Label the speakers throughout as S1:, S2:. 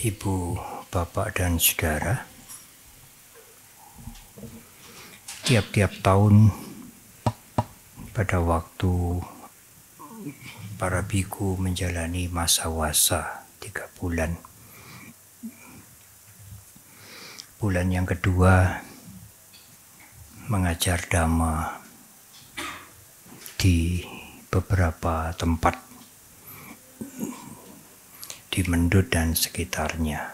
S1: Ibu, Bapak, dan Saudara, tiap-tiap tahun pada waktu para biku menjalani masa wasa 3 bulan. Bulan yang kedua mengajar Dhamma di beberapa tempat di Mendut dan sekitarnya,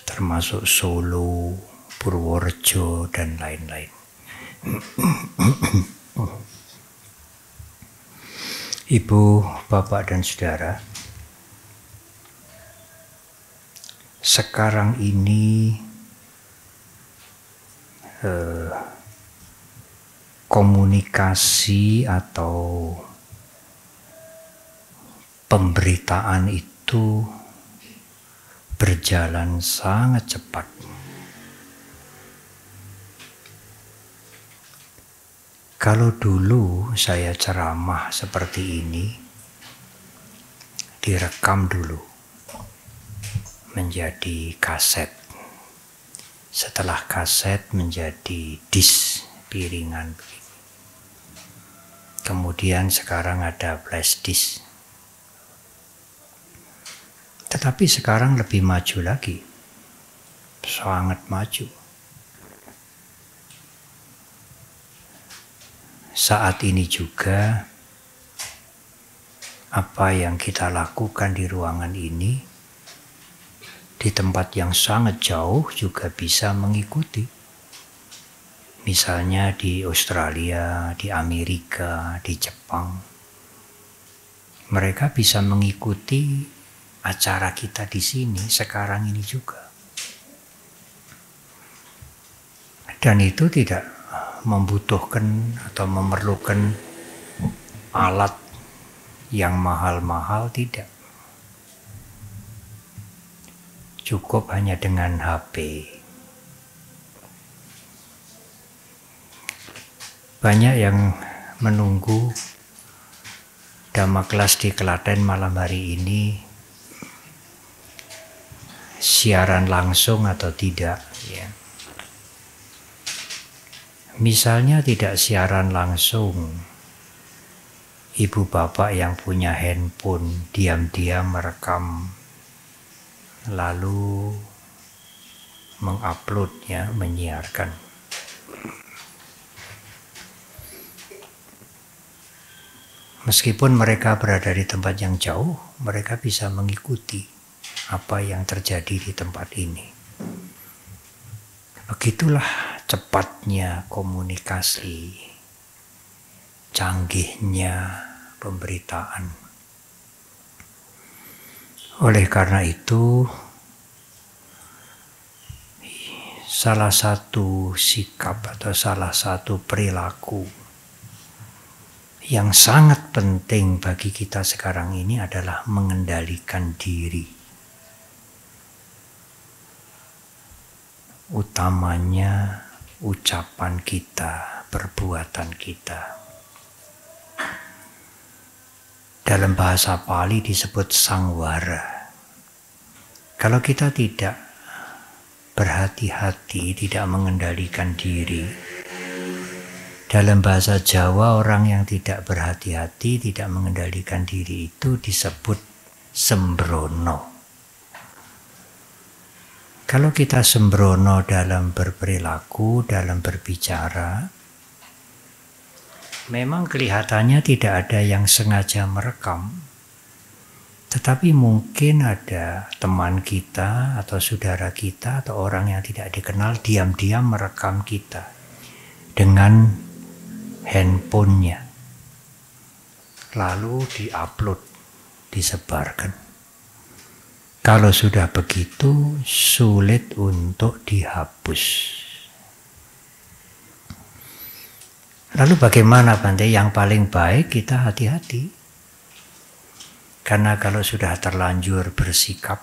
S1: termasuk Solo, Purworejo, dan lain-lain. Ibu, Bapak, dan Saudara, sekarang ini komunikasi atau pemberitaan itu berjalan sangat cepat. Kalau dulu saya ceramah seperti ini, direkam dulu menjadi kaset. Setelah kaset menjadi disk piringan. Kemudian sekarang ada flash disk. Tetapi sekarang lebih maju lagi. Sangat maju. Saat ini juga apa yang kita lakukan di ruangan ini, di tempat yang sangat jauh juga bisa mengikuti. Misalnya di Australia, di Amerika, di Jepang. Mereka bisa mengikuti acara kita di sini sekarang ini juga. Dan itu tidak membutuhkan atau memerlukan alat yang mahal-mahal, tidak. Cukup hanya dengan HP. Banyak yang menunggu Dhamma kelas di Klaten malam hari ini siaran langsung atau tidak, ya. Misalnya tidak siaran langsung, ibu bapak yang punya handphone diam-diam merekam lalu menguploadnya, menyiarkan. Meskipun mereka berada di tempat yang jauh, mereka bisa mengikuti apa yang terjadi di tempat ini. Begitulah cepatnya komunikasi, canggihnya pemberitaan. Oleh karena itu, salah satu sikap atau salah satu perilaku yang sangat penting bagi kita sekarang ini adalah mengendalikan diri. Utamanya ucapan kita, perbuatan kita. Dalam bahasa Pali disebut sangwara. Kalau kita tidak berhati-hati, tidak mengendalikan diri, dalam bahasa Jawa orang yang tidak berhati-hati, tidak mengendalikan diri itu disebut sembrono. Kalau kita sembrono dalam berperilaku, dalam berbicara, memang kelihatannya tidak ada yang sengaja merekam. Tetapi mungkin ada teman kita atau saudara kita atau orang yang tidak dikenal diam-diam merekam kita dengan handphonenya. Lalu diupload, disebarkan. Kalau sudah begitu, sulit untuk dihapus. Lalu bagaimana, Bante? Yang paling baik kita hati-hati. Karena kalau sudah terlanjur bersikap,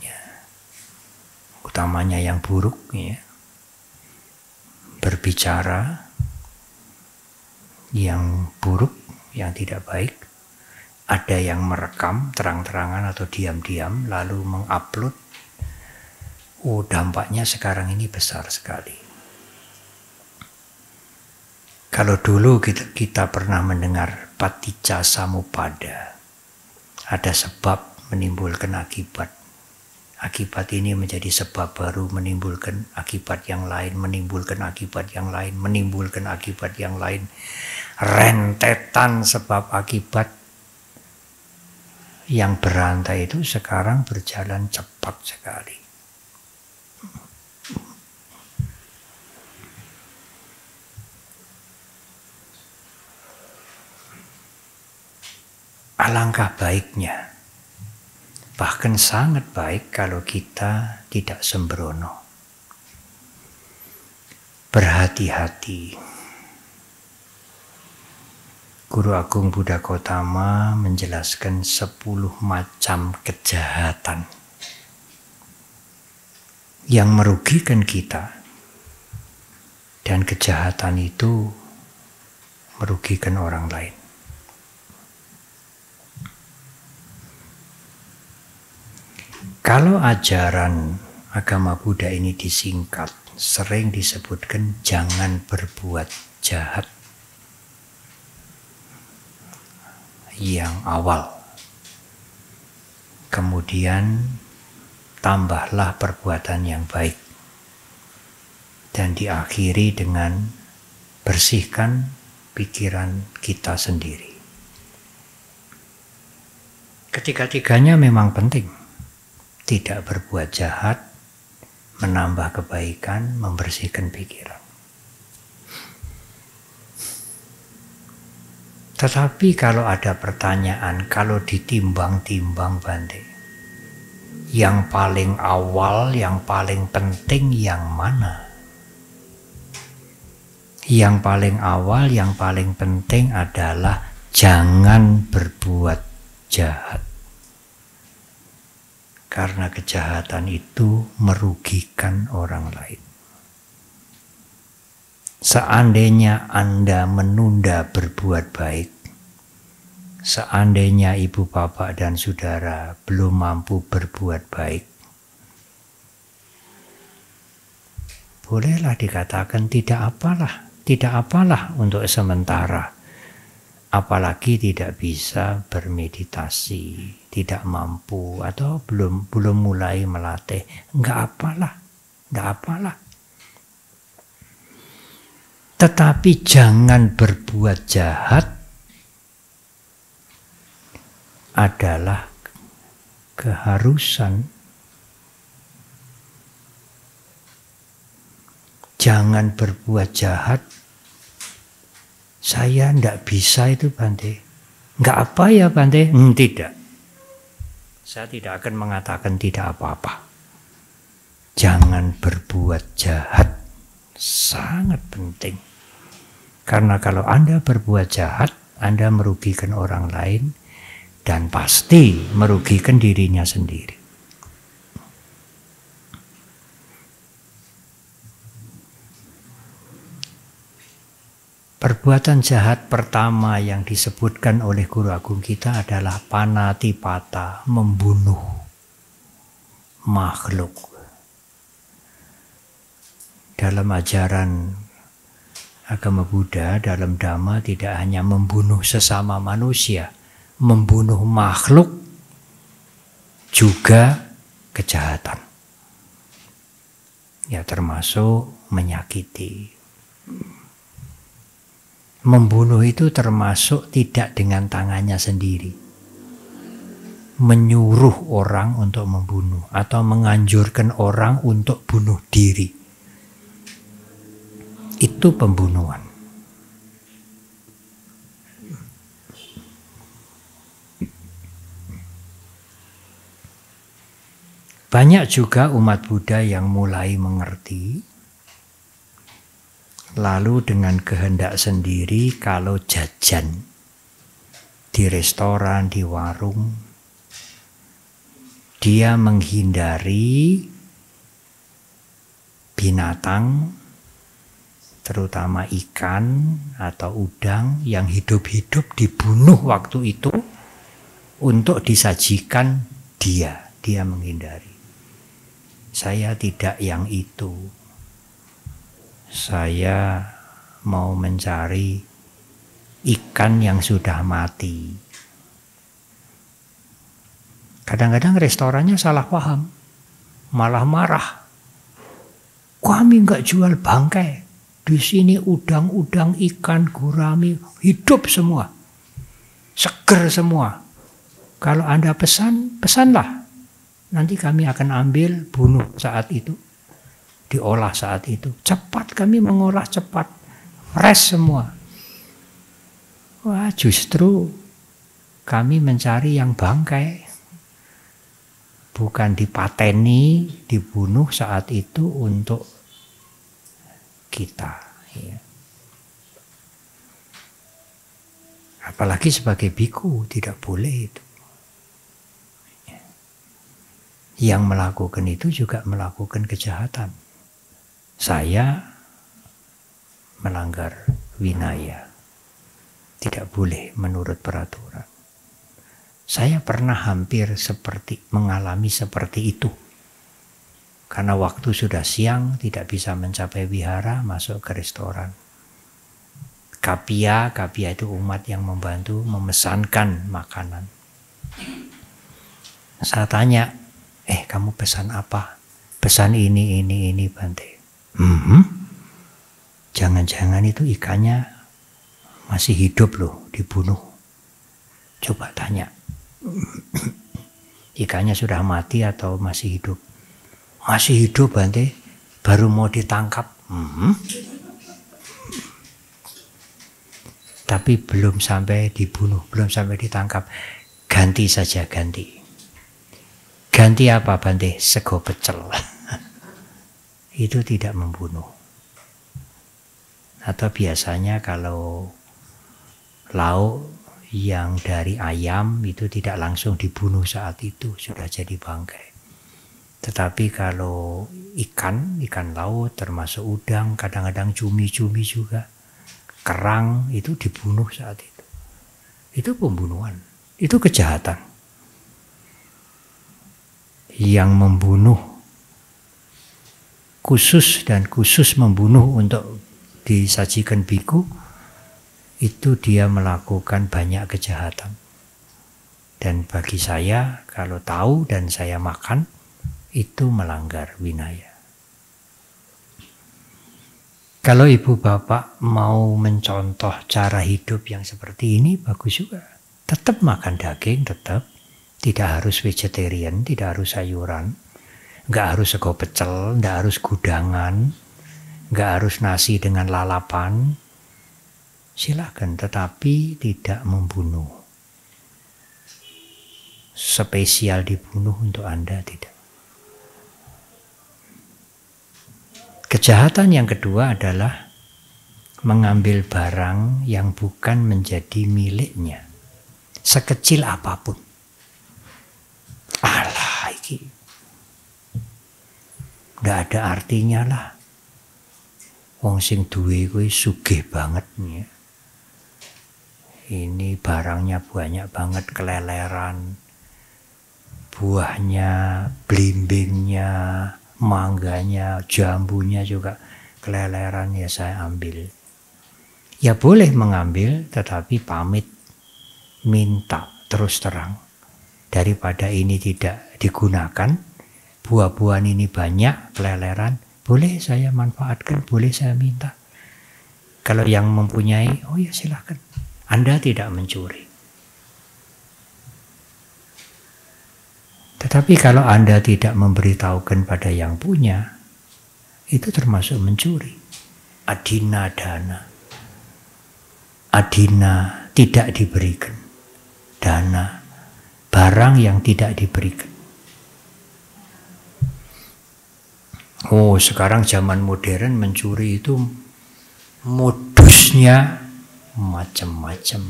S1: ya, utamanya yang buruk, ya, berbicara yang buruk, yang tidak baik, ada yang merekam terang-terangan atau diam-diam lalu mengupload. Dampaknya sekarang ini besar sekali. Kalau dulu kita pernah mendengar paticca samuppada, ada sebab menimbulkan akibat. Akibat ini menjadi sebab baru, menimbulkan akibat yang lain, menimbulkan akibat yang lain, menimbulkan akibat yang lain. Rentetan sebab akibat yang berantai itu sekarang berjalan cepat sekali. Alangkah baiknya, bahkan sangat baik kalau kita tidak sembrono. Berhati-hati. Guru Agung Buddha Gautama menjelaskan 10 macam kejahatan yang merugikan kita, dan kejahatan itu merugikan orang lain. Kalau ajaran agama Buddha ini disingkat, sering disebutkan jangan berbuat jahat. Yang awal. Kemudian tambahlah perbuatan yang baik. Dan diakhiri dengan bersihkan pikiran kita sendiri. Ketiga-tiganya memang penting. Tidak berbuat jahat, menambah kebaikan, membersihkan pikiran. Tetapi kalau ada pertanyaan, kalau ditimbang-timbang Bante, yang paling awal, yang paling penting yang mana? Yang paling awal, yang paling penting adalah jangan berbuat jahat. Karena kejahatan itu merugikan orang lain. Seandainya Anda menunda berbuat baik, seandainya ibu bapak dan saudara belum mampu berbuat baik, bolehlah dikatakan tidak apalah untuk sementara. Apalagi tidak bisa bermeditasi, tidak mampu atau belum mulai melatih, enggak apalah. Tetapi jangan berbuat jahat adalah keharusan. Jangan berbuat jahat. Saya enggak bisa itu Bante. Enggak apa ya Bante? Tidak. Saya tidak akan mengatakan tidak apa-apa. Jangan berbuat jahat. Sangat penting. Karena kalau Anda berbuat jahat, Anda merugikan orang lain dan pasti merugikan dirinya sendiri. Perbuatan jahat pertama yang disebutkan oleh Guru Agung kita adalah panatipata, membunuh makhluk. Dalam ajaran agama Buddha, dalam Dhamma tidak hanya membunuh sesama manusia, membunuh makhluk juga kejahatan. Ya termasuk menyakiti. Membunuh itu termasuk tidak dengan tangannya sendiri. Menyuruh orang untuk membunuh atau menganjurkan orang untuk bunuh diri. Itu pembunuhan. Banyak juga umat Buddha yang mulai mengerti, lalu dengan kehendak sendiri kalau jajan di restoran, di warung, dia menghindari binatang, terutama ikan atau udang yang hidup-hidup dibunuh waktu itu untuk disajikan dia menghindari. Saya tidak yang itu. Saya mau mencari ikan yang sudah mati. Kadang-kadang restorannya salah paham, malah marah. Kami nggak jual bangkai. Di sini udang-udang, ikan, gurami, hidup semua. Seger semua. Kalau Anda pesan, pesanlah. Nanti kami akan ambil, bunuh saat itu. Diolah saat itu. Cepat, kami mengolah cepat. Fresh semua. Wah, justru kami mencari yang bangkai. Bukan dipateni, dibunuh saat itu untuk kita. Ya. Apalagi sebagai biku, tidak boleh itu. Yang melakukan itu juga melakukan kejahatan. Saya melanggar winaya. Tidak boleh menurut peraturan. Saya pernah hampir mengalami seperti itu. Karena waktu sudah siang, tidak bisa mencapai wihara, masuk ke restoran. Kapia itu umat yang membantu memesankan makanan. Saya tanya, kamu pesan apa? Pesan ini, Bante. Jangan-jangan itu ikannya masih hidup loh, dibunuh. Coba tanya. Ikannya sudah mati atau masih hidup? Masih hidup, Bante. Baru mau ditangkap. Tapi belum sampai dibunuh, belum sampai ditangkap. Ganti saja, ganti. Ganti apa, Bante? Sego pecel. Itu tidak membunuh. Atau biasanya kalau lauk yang dari ayam itu tidak langsung dibunuh saat itu, sudah jadi bangkai. Tetapi kalau ikan laut termasuk udang, kadang-kadang cumi-cumi juga, kerang itu dibunuh saat itu. Itu pembunuhan, itu kejahatan. Yang membunuh khusus membunuh untuk disajikan biku, itu dia melakukan banyak kejahatan. Dan bagi saya, kalau tahu dan saya makan, itu melanggar winaya. Kalau ibu bapak mau mencontoh cara hidup yang seperti ini, bagus juga. Tetap makan daging, tetap. Tidak harus vegetarian, tidak harus sayuran. Nggak harus sego pecel, nggak harus gudangan. Nggak harus nasi dengan lalapan. Silakan, tetapi tidak membunuh. Spesial dibunuh untuk Anda, tidak. Kejahatan yang kedua adalah mengambil barang yang bukan menjadi miliknya, sekecil apapun. Alah, iki nggak ada artinya lah. Wong sing duwe kuwi sugih banget ya. Ini barangnya banyak banget, keleleran, buahnya, blimbingnya, mangganya, jambunya juga keleleran, ya saya ambil. Ya boleh mengambil, tetapi pamit, minta terus terang. Daripada ini tidak digunakan, buah-buahan ini banyak, keleleran, boleh saya manfaatkan, boleh saya minta. Kalau yang mempunyai, oh ya silakan. Anda tidak mencuri. Tetapi kalau Anda tidak memberitahukan pada yang punya, itu termasuk mencuri. Adina dana. Adina tidak diberikan. Dana, barang yang tidak diberikan. Oh, sekarang zaman modern mencuri itu modusnya macam-macam.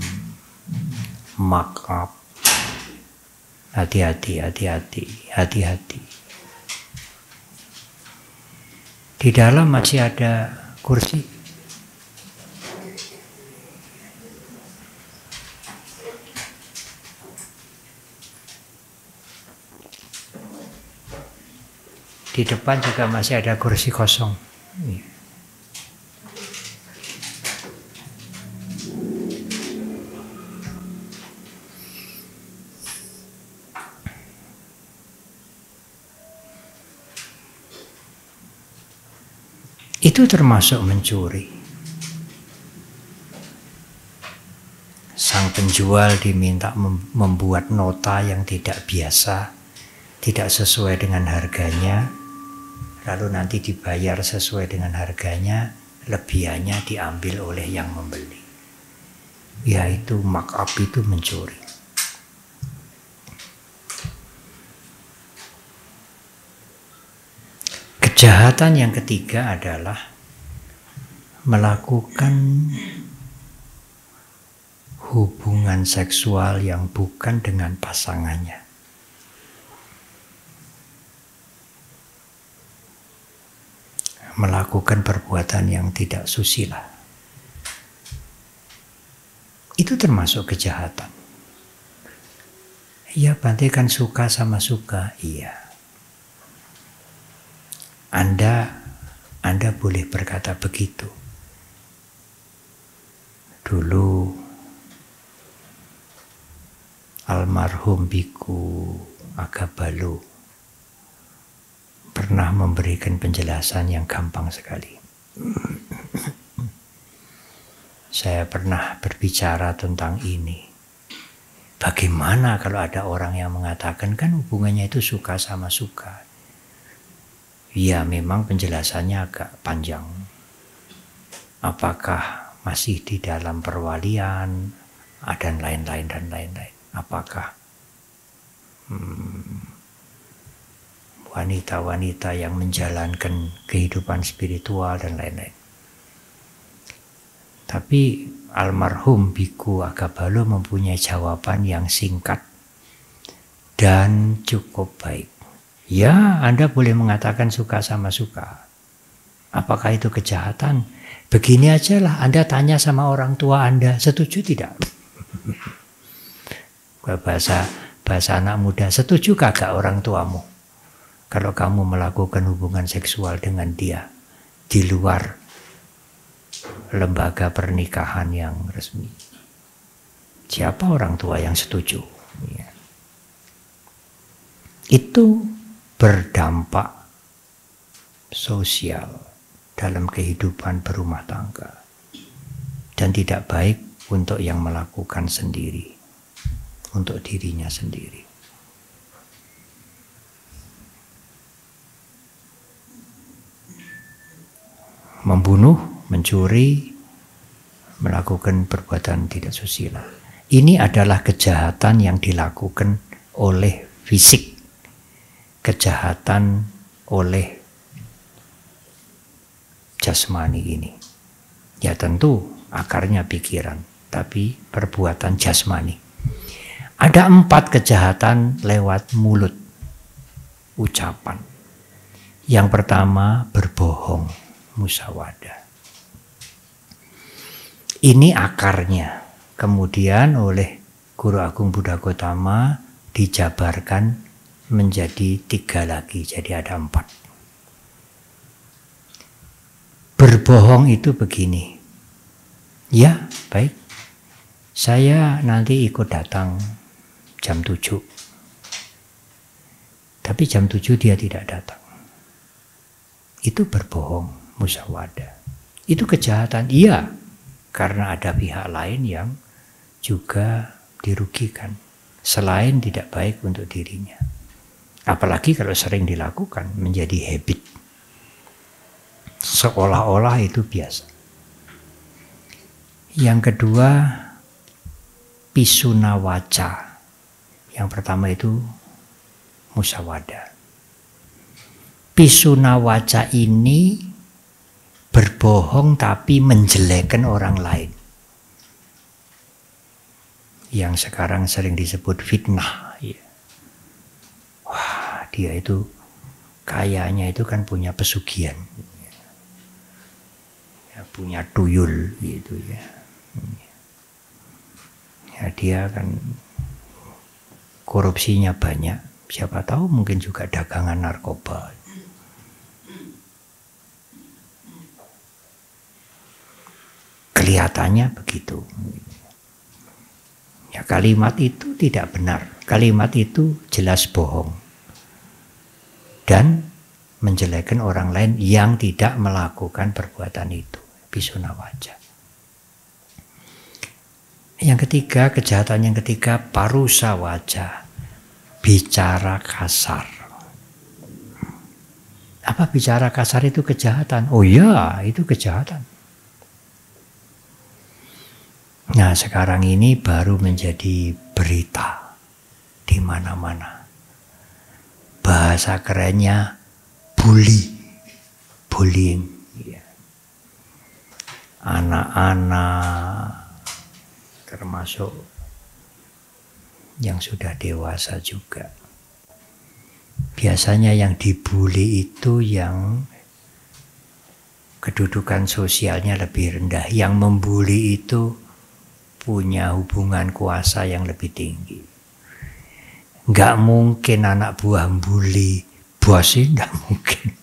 S1: Mark up. Hati-hati. Di dalam masih ada kursi. Di depan juga masih ada kursi kosong. Itu termasuk mencuri. Sang penjual diminta membuat nota yang tidak biasa, tidak sesuai dengan harganya, lalu nanti dibayar sesuai dengan harganya, lebihannya diambil oleh yang membeli. Yaitu markup, itu mencuri. Kejahatan yang ketiga adalah melakukan hubungan seksual yang bukan dengan pasangannya. Melakukan perbuatan yang tidak susila. Itu termasuk kejahatan. Iya, Bante kan suka sama suka. Iya. Anda boleh berkata begitu. Dulu almarhum Biku Agabalo pernah memberikan penjelasan yang gampang sekali. Saya pernah berbicara tentang ini. Bagaimana kalau ada orang yang mengatakan kan hubungannya itu suka sama suka? Ya, memang penjelasannya agak panjang. Apakah masih di dalam perwalian, dan lain-lain dan lain-lain. Apakah wanita-wanita yang menjalankan kehidupan spiritual dan lain-lain. Tapi almarhum Biku Agabalo mempunyai jawaban yang singkat dan cukup baik. Ya, Anda boleh mengatakan suka sama suka. Apakah itu kejahatan? Begini aja lah, Anda tanya sama orang tua Anda, setuju tidak? Bahasa anak muda, setuju kagak orang tuamu kalau kamu melakukan hubungan seksual dengan dia di luar lembaga pernikahan yang resmi? Siapa orang tua yang setuju? Ya. Itu berdampak sosial dalam kehidupan berumah tangga dan tidak baik untuk yang melakukan sendiri, untuk dirinya sendiri. Membunuh, mencuri, melakukan perbuatan tidak susila. Ini adalah kejahatan yang dilakukan oleh fisik, kejahatan oleh jasmani ini. Ya tentu akarnya pikiran, tapi perbuatan jasmani. Ada 4 kejahatan lewat mulut, ucapan. Yang pertama, berbohong, musyawadah. Ini akarnya. Kemudian oleh Guru Agung Buddha Gautama dijabarkan menjadi 3 lagi, jadi ada 4. Berbohong itu begini. Ya, baik. Saya nanti ikut datang jam 7. Tapi jam 7 dia tidak datang. Itu berbohong, musyawadah. Itu kejahatan. Iya, karena ada pihak lain yang juga dirugikan. Selain tidak baik untuk dirinya. Apalagi kalau sering dilakukan, menjadi habit. Seolah-olah itu biasa. Yang kedua, pisuna waca. Yang pertama itu musyawadah. Pisuna waca ini berbohong tapi menjelekkan orang lain. Yang sekarang sering disebut fitnah. Wah, dia itu kayaknya itu kan punya pesugihan. Ya, punya tuyul gitu ya. Ya, dia kan korupsinya banyak. Siapa tahu mungkin juga dagangan narkoba. Kelihatannya begitu. Ya, kalimat itu tidak benar. Kalimat itu jelas bohong. Dan menjelekkan orang lain yang tidak melakukan perbuatan itu. Pisuna waja. Yang ketiga, kejahatan yang ketiga, parusa waja. Bicara kasar. Apa bicara kasar itu kejahatan? Oh ya, itu kejahatan. Nah, sekarang ini baru menjadi berita di mana-mana. Bahasa kerennya bullying. Anak-anak, termasuk yang sudah dewasa juga. Biasanya yang dibully itu yang kedudukan sosialnya lebih rendah. Yang membuli itu punya hubungan kuasa yang lebih tinggi. Nggak mungkin anak buah bully bos sih, nggak mungkin.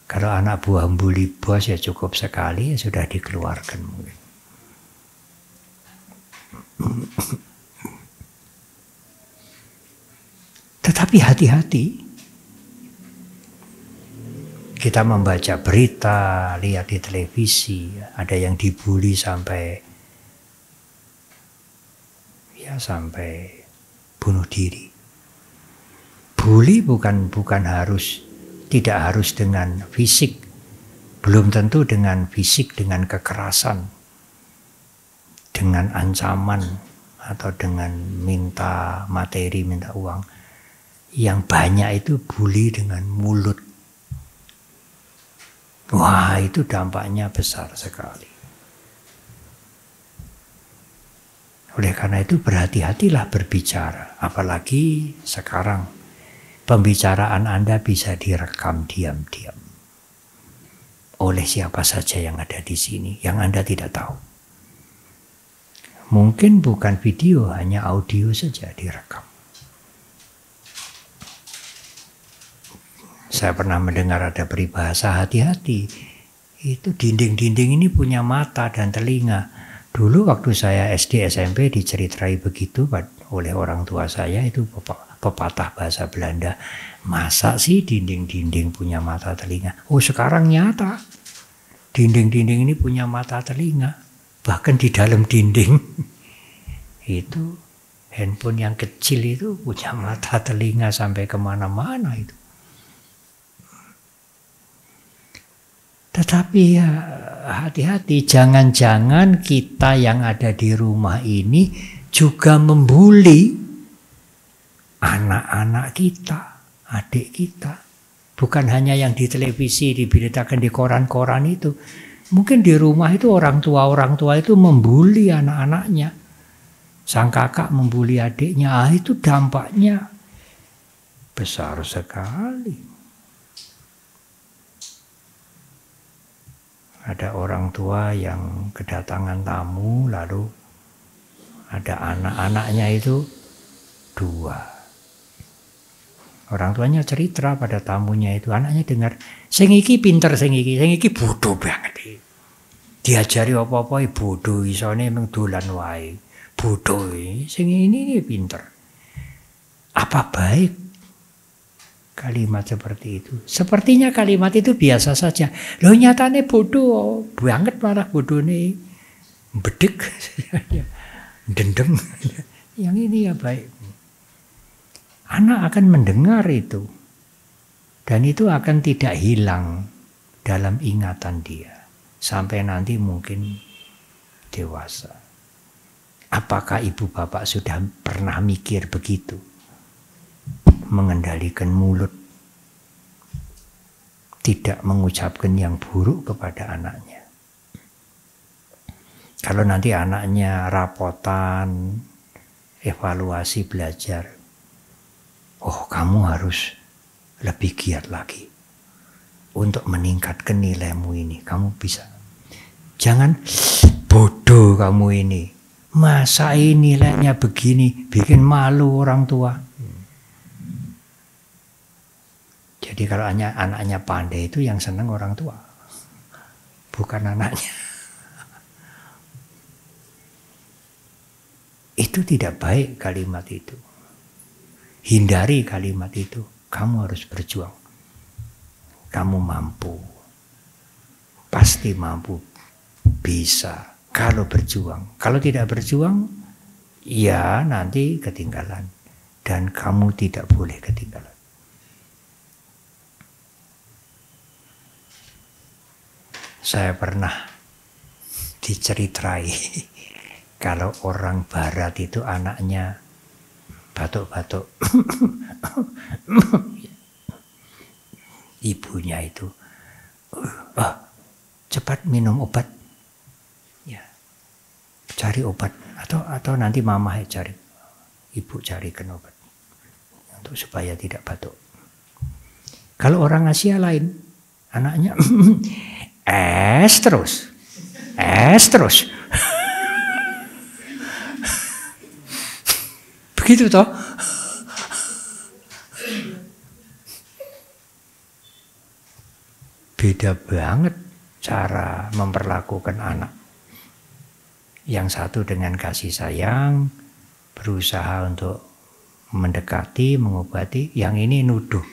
S1: Kalau anak buah bully bos ya cukup sekali ya sudah dikeluarkan mungkin. Tetapi hati-hati. Kita membaca berita, lihat di televisi, ada yang dibully sampai bunuh diri. Bully tidak harus dengan fisik, belum tentu dengan fisik, dengan kekerasan, dengan ancaman atau dengan minta materi, minta uang. Yang banyak itu bully dengan mulut. Wah, itu dampaknya besar sekali. Oleh karena itu berhati-hatilah berbicara. Apalagi sekarang pembicaraan Anda bisa direkam diam-diam oleh siapa saja yang ada di sini, yang Anda tidak tahu. Mungkin bukan video, hanya audio saja direkam. Saya pernah mendengar ada peribahasa, hati-hati. Itu dinding-dinding ini punya mata dan telinga. Dulu waktu saya SD SMP diceritakan begitu oleh orang tua saya, itu pepatah bahasa Belanda. Masa sih dinding-dinding punya mata telinga? Oh, sekarang nyata. Dinding-dinding ini punya mata telinga. Bahkan di dalam dinding itu handphone yang kecil itu punya mata telinga sampai kemana-mana itu. Tetapi ya hati-hati, jangan-jangan kita yang ada di rumah ini juga membuli anak-anak kita, adik kita. Bukan hanya yang di televisi, diberitakan di koran-koran itu. Mungkin di rumah itu orang tua itu membuli anak-anaknya. Sang kakak membuli adiknya, itu dampaknya besar sekali. Ada orang tua yang kedatangan tamu, lalu ada anak-anaknya itu 2. Orang tuanya cerita pada tamunya itu, anaknya dengar, sing iki pinter, sing iki bodoh banget. Diajari apa-apa bodoh, isone mung dolan wae. Bodoh, sing ini pinter. Apa baik kalimat seperti itu? Sepertinya kalimat itu biasa saja. Loh nyatane bodoh banget, malah bodoh nih bedek, dendeng. Yang ini ya baik. Anak akan mendengar itu. Dan itu akan tidak hilang dalam ingatan dia. Sampai nanti mungkin dewasa. Apakah ibu bapak sudah pernah mikir begitu? Mengendalikan mulut, tidak mengucapkan yang buruk kepada anaknya. Kalau nanti anaknya rapotan, evaluasi belajar, oh kamu harus lebih giat lagi untuk meningkatkan nilaimu ini. Kamu bisa. Jangan bodoh kamu ini. Masa ini nilainya begini, bikin malu orang tua. Jadi kalau anaknya pandai itu yang senang orang tua, bukan anaknya. Itu tidak baik kalimat itu. Hindari kalimat itu. Kamu harus berjuang. Kamu mampu. Pasti mampu. Bisa. Kalau berjuang. Kalau tidak berjuang, ya nanti ketinggalan. Dan kamu tidak boleh ketinggalan. Saya pernah diceritai kalau orang barat itu anaknya batuk-batuk. Ibunya itu, cepat minum obat. Ya, cari obat. Atau nanti mama cari. Ibu carikan obat. Untuk supaya tidak batuk. Kalau orang Asia lain, anaknya es terus. Begitu toh? Beda banget cara memperlakukan anak. Yang satu dengan kasih sayang, berusaha untuk mendekati, mengobati. Yang ini nuduh.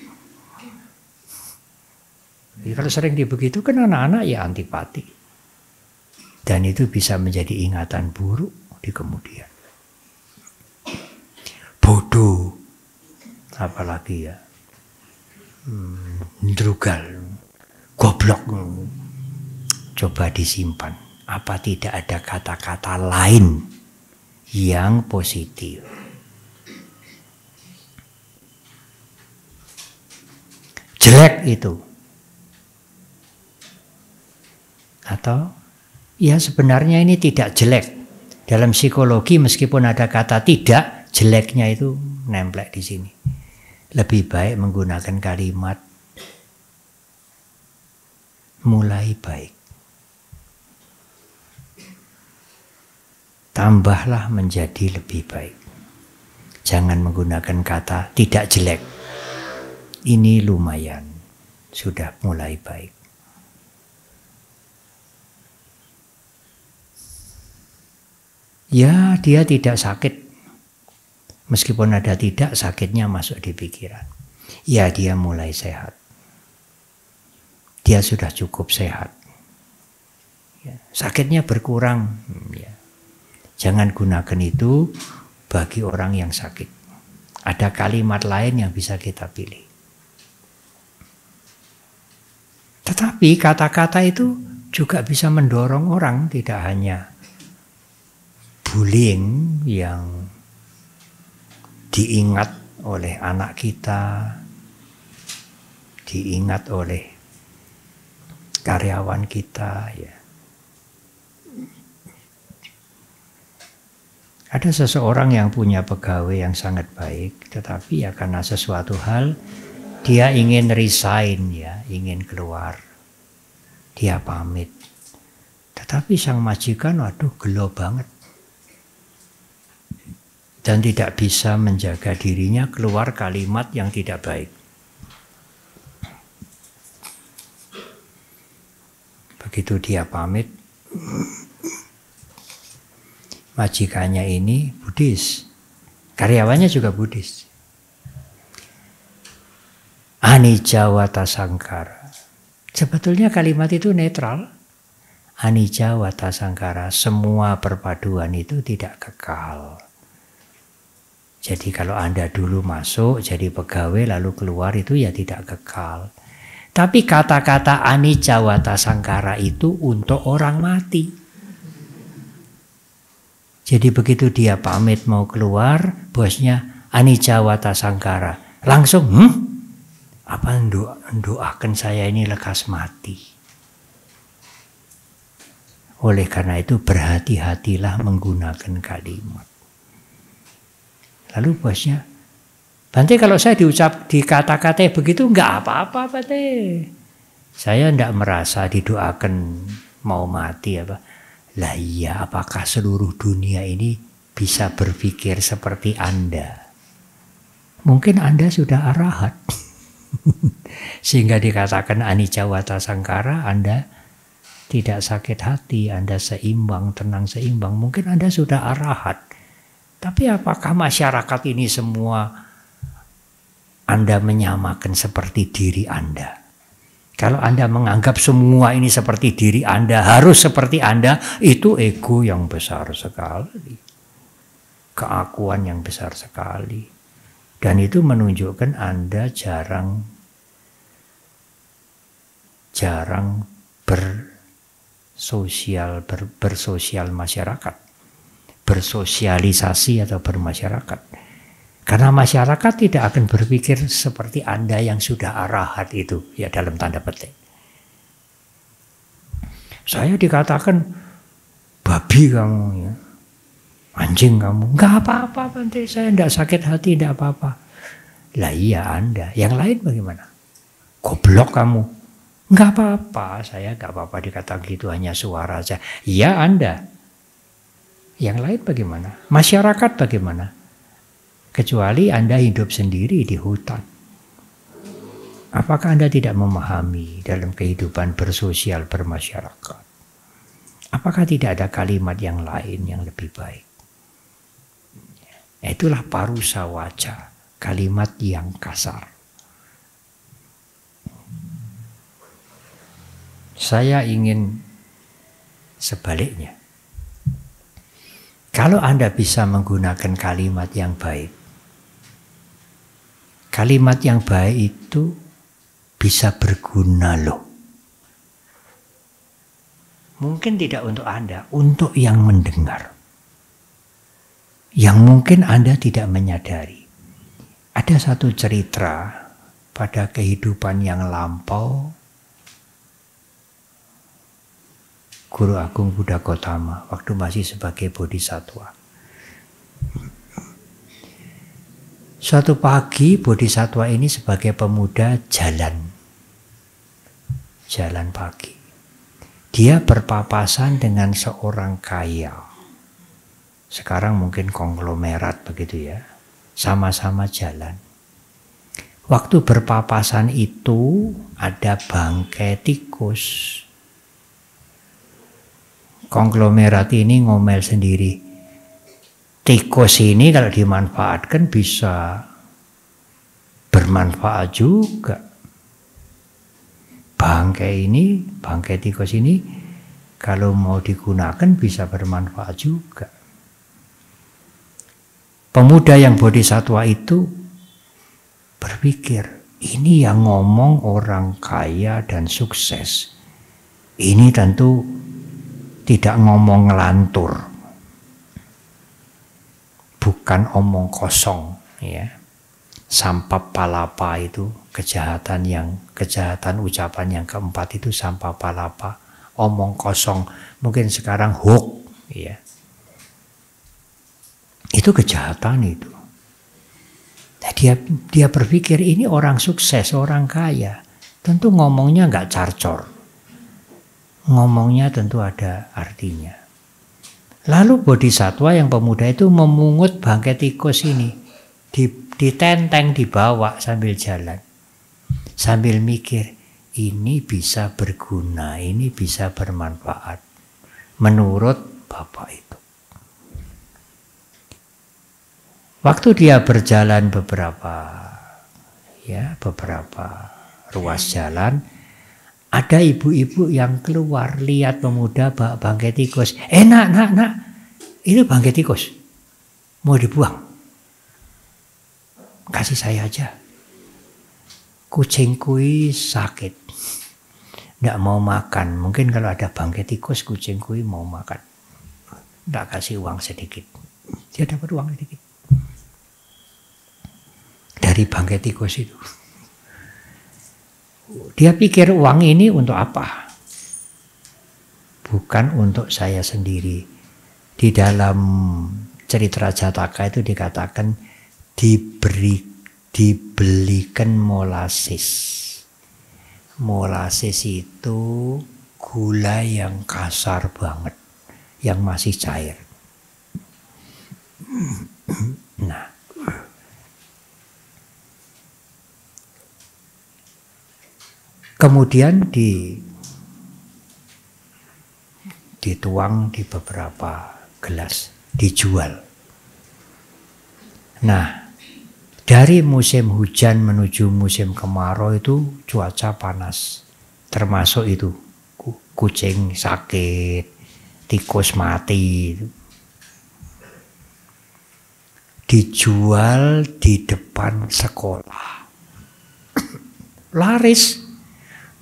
S1: Jadi kalau sering dibegitukan anak-anak ya antipati. Dan itu bisa menjadi ingatan buruk di kemudian. Bodoh. Apalagi ya. Ndrugal. Goblok. Coba disimpan. Apa tidak ada kata-kata lain yang positif? Jelek itu. Atau ya sebenarnya ini tidak jelek. Dalam psikologi meskipun ada kata tidak, jeleknya itu nemplek di sini. Lebih baik menggunakan kalimat mulai baik. Tambahlah menjadi lebih baik. Jangan menggunakan kata tidak jelek. Ini lumayan. Sudah mulai baik. Ya, dia tidak sakit. Meskipun ada tidak, sakitnya masuk di pikiran. Ya, dia mulai sehat. Dia sudah cukup sehat. Ya, sakitnya berkurang. Ya. Jangan gunakan itu bagi orang yang sakit. Ada kalimat lain yang bisa kita pilih. Tetapi kata-kata itu juga bisa mendorong orang, tidak hanya bullying yang diingat oleh anak kita, diingat oleh karyawan kita. Ya. Ada seseorang yang punya pegawai yang sangat baik, tetapi ya karena sesuatu hal dia ingin resign, ya, ingin keluar. Dia pamit. Tetapi sang majikan, waduh, gelo banget. Dan tidak bisa menjaga dirinya keluar kalimat yang tidak baik. Begitu dia pamit, majikannya ini Buddhis, karyawannya juga Buddhis. Anicca wata sangkara. Sebetulnya kalimat itu netral. Anicca wata sangkara, semua perpaduan itu tidak kekal. Jadi kalau Anda dulu masuk jadi pegawai lalu keluar itu ya tidak kekal. Tapi kata-kata anicca wata sangkara itu untuk orang mati. Jadi begitu dia pamit mau keluar, bosnya anicca wata sangkara. Langsung, apa doakan saya ini lekas mati. Oleh karena itu berhati-hatilah menggunakan kalimat. Lalu bosnya, Bante kalau saya dikata-kata begitu enggak apa-apa Bante. Saya enggak merasa didoakan mau mati apa. Lah iya, apakah seluruh dunia ini bisa berpikir seperti Anda? Mungkin Anda sudah arahat. Sehingga dikatakan anicca wata sangkara, Anda tidak sakit hati, Anda seimbang, tenang seimbang. Mungkin Anda sudah arahat. Tapi apakah masyarakat ini semua Anda menyamakan seperti diri Anda? Kalau Anda menganggap semua ini seperti diri Anda, harus seperti Anda, itu ego yang besar sekali. Keakuan yang besar sekali. Dan itu menunjukkan Anda jarang bersosial masyarakat. Bersosialisasi atau bermasyarakat. Karena masyarakat tidak akan berpikir seperti Anda yang sudah arahat itu, ya dalam tanda petik. Saya dikatakan babi kamu, ya, anjing kamu, nggak apa-apa, nanti saya tidak sakit hati, tidak apa-apa. Lah iya Anda, yang lain bagaimana? Goblok kamu, nggak apa-apa, saya nggak apa-apa dikatakan gitu, hanya suara saja. Iya Anda, yang lain bagaimana? Masyarakat bagaimana? Kecuali Anda hidup sendiri di hutan. Apakah Anda tidak memahami dalam kehidupan bersosial bermasyarakat? Apakah tidak ada kalimat yang lain yang lebih baik? Itulah parusa waca, kalimat yang kasar. Saya ingin sebaliknya. Kalau Anda bisa menggunakan kalimat yang baik, kalimat yang baik itu bisa berguna loh. Mungkin tidak untuk Anda, untuk yang mendengar. Yang mungkin Anda tidak menyadari. Ada satu cerita pada kehidupan yang lampau Guru Agung Buddha Gautama waktu masih sebagai bodhisattva. Suatu pagi bodhisattva ini sebagai pemuda jalan pagi. Dia berpapasan dengan seorang kaya. Sekarang mungkin konglomerat begitu ya. Sama-sama jalan. Waktu berpapasan itu ada bangkai tikus. Konglomerat ini ngomel sendiri. Tikus ini kalau dimanfaatkan bisa bermanfaat juga. Bangkai tikus ini kalau mau digunakan bisa bermanfaat juga. Pemuda yang bodhisattva itu berpikir, ini yang ngomong orang kaya dan sukses. Ini tentu tidak ngomong ngelantur. Bukan omong kosong, ya. Sampapalapa itu kejahatan ucapan yang keempat itu sampapalapa, omong kosong. Mungkin sekarang hoax, ya. Itu kejahatan itu. Nah, dia berpikir ini orang sukses, orang kaya, tentu ngomongnya nggak carcor, ngomongnya tentu ada artinya. Lalu bodhisattva yang pemuda itu memungut bangkai tikus ini. Ditenteng, dibawa sambil jalan. Sambil mikir, ini bisa berguna, ini bisa bermanfaat. Menurut bapak itu. Waktu dia berjalan beberapa ruas jalan, ada ibu-ibu yang keluar lihat pemuda bawa bangkai tikus. Nak, itu bangkai tikus. Mau dibuang. Kasih saya aja. Kucing kui sakit. Nggak mau makan. Mungkin kalau ada bangkai tikus, kucing kui mau makan. Nggak kasih uang sedikit. Dia dapat uang sedikit. Dari bangkai tikus itu. Dia pikir uang ini untuk apa? Bukan untuk saya sendiri. Di dalam cerita Jataka itu dikatakan dibelikan molasis. Molasis itu gula yang kasar banget, yang masih cair. Nah, kemudian dituang di beberapa gelas, dijual. Nah, dari musim hujan menuju musim kemarau itu cuaca panas. Termasuk itu kucing sakit, tikus mati. Dijual di depan sekolah. Laris,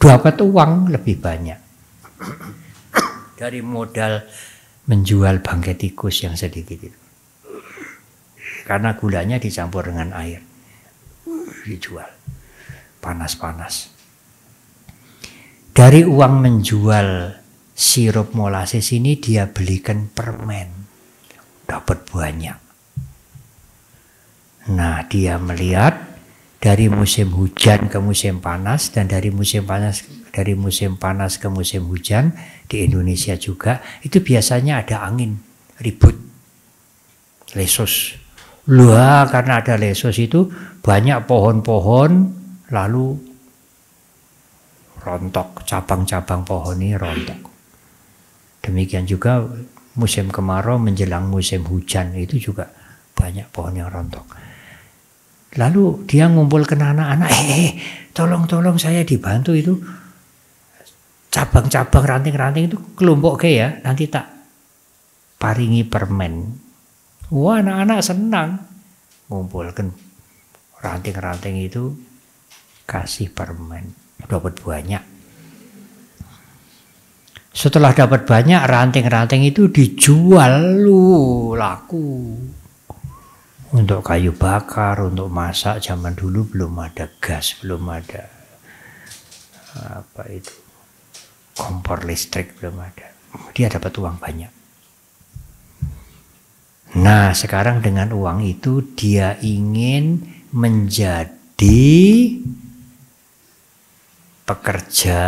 S1: dapat uang lebih banyak. Dari modal menjual bangkai tikus yang sedikit itu. Karena gulanya dicampur dengan air. Dijual. Panas-panas. Dari uang menjual sirup molasses ini dia belikan permen. Dapat banyak. Nah, dia melihat dari musim hujan ke musim panas dan dari musim panas ke musim hujan di Indonesia juga itu biasanya ada angin ribut, lesus. Wah, karena ada lesus itu banyak pohon-pohon lalu rontok, cabang-cabang pohon ini rontok. Demikian juga musim kemarau menjelang musim hujan itu juga banyak pohon yang rontok. Lalu dia ngumpulkan anak-anak, tolong saya dibantu itu cabang-cabang ranting-ranting itu kelompok ya, nanti tak paringi permen. Wah, anak-anak senang ngumpulkan ranting-ranting itu kasih permen, dapat banyak. Setelah dapat banyak, ranting-ranting itu dijual laku. Untuk kayu bakar, untuk masak, zaman dulu belum ada gas, belum ada kompor listrik, belum ada. Dia dapat uang banyak. Nah, sekarang dengan uang itu dia ingin menjadi pekerja,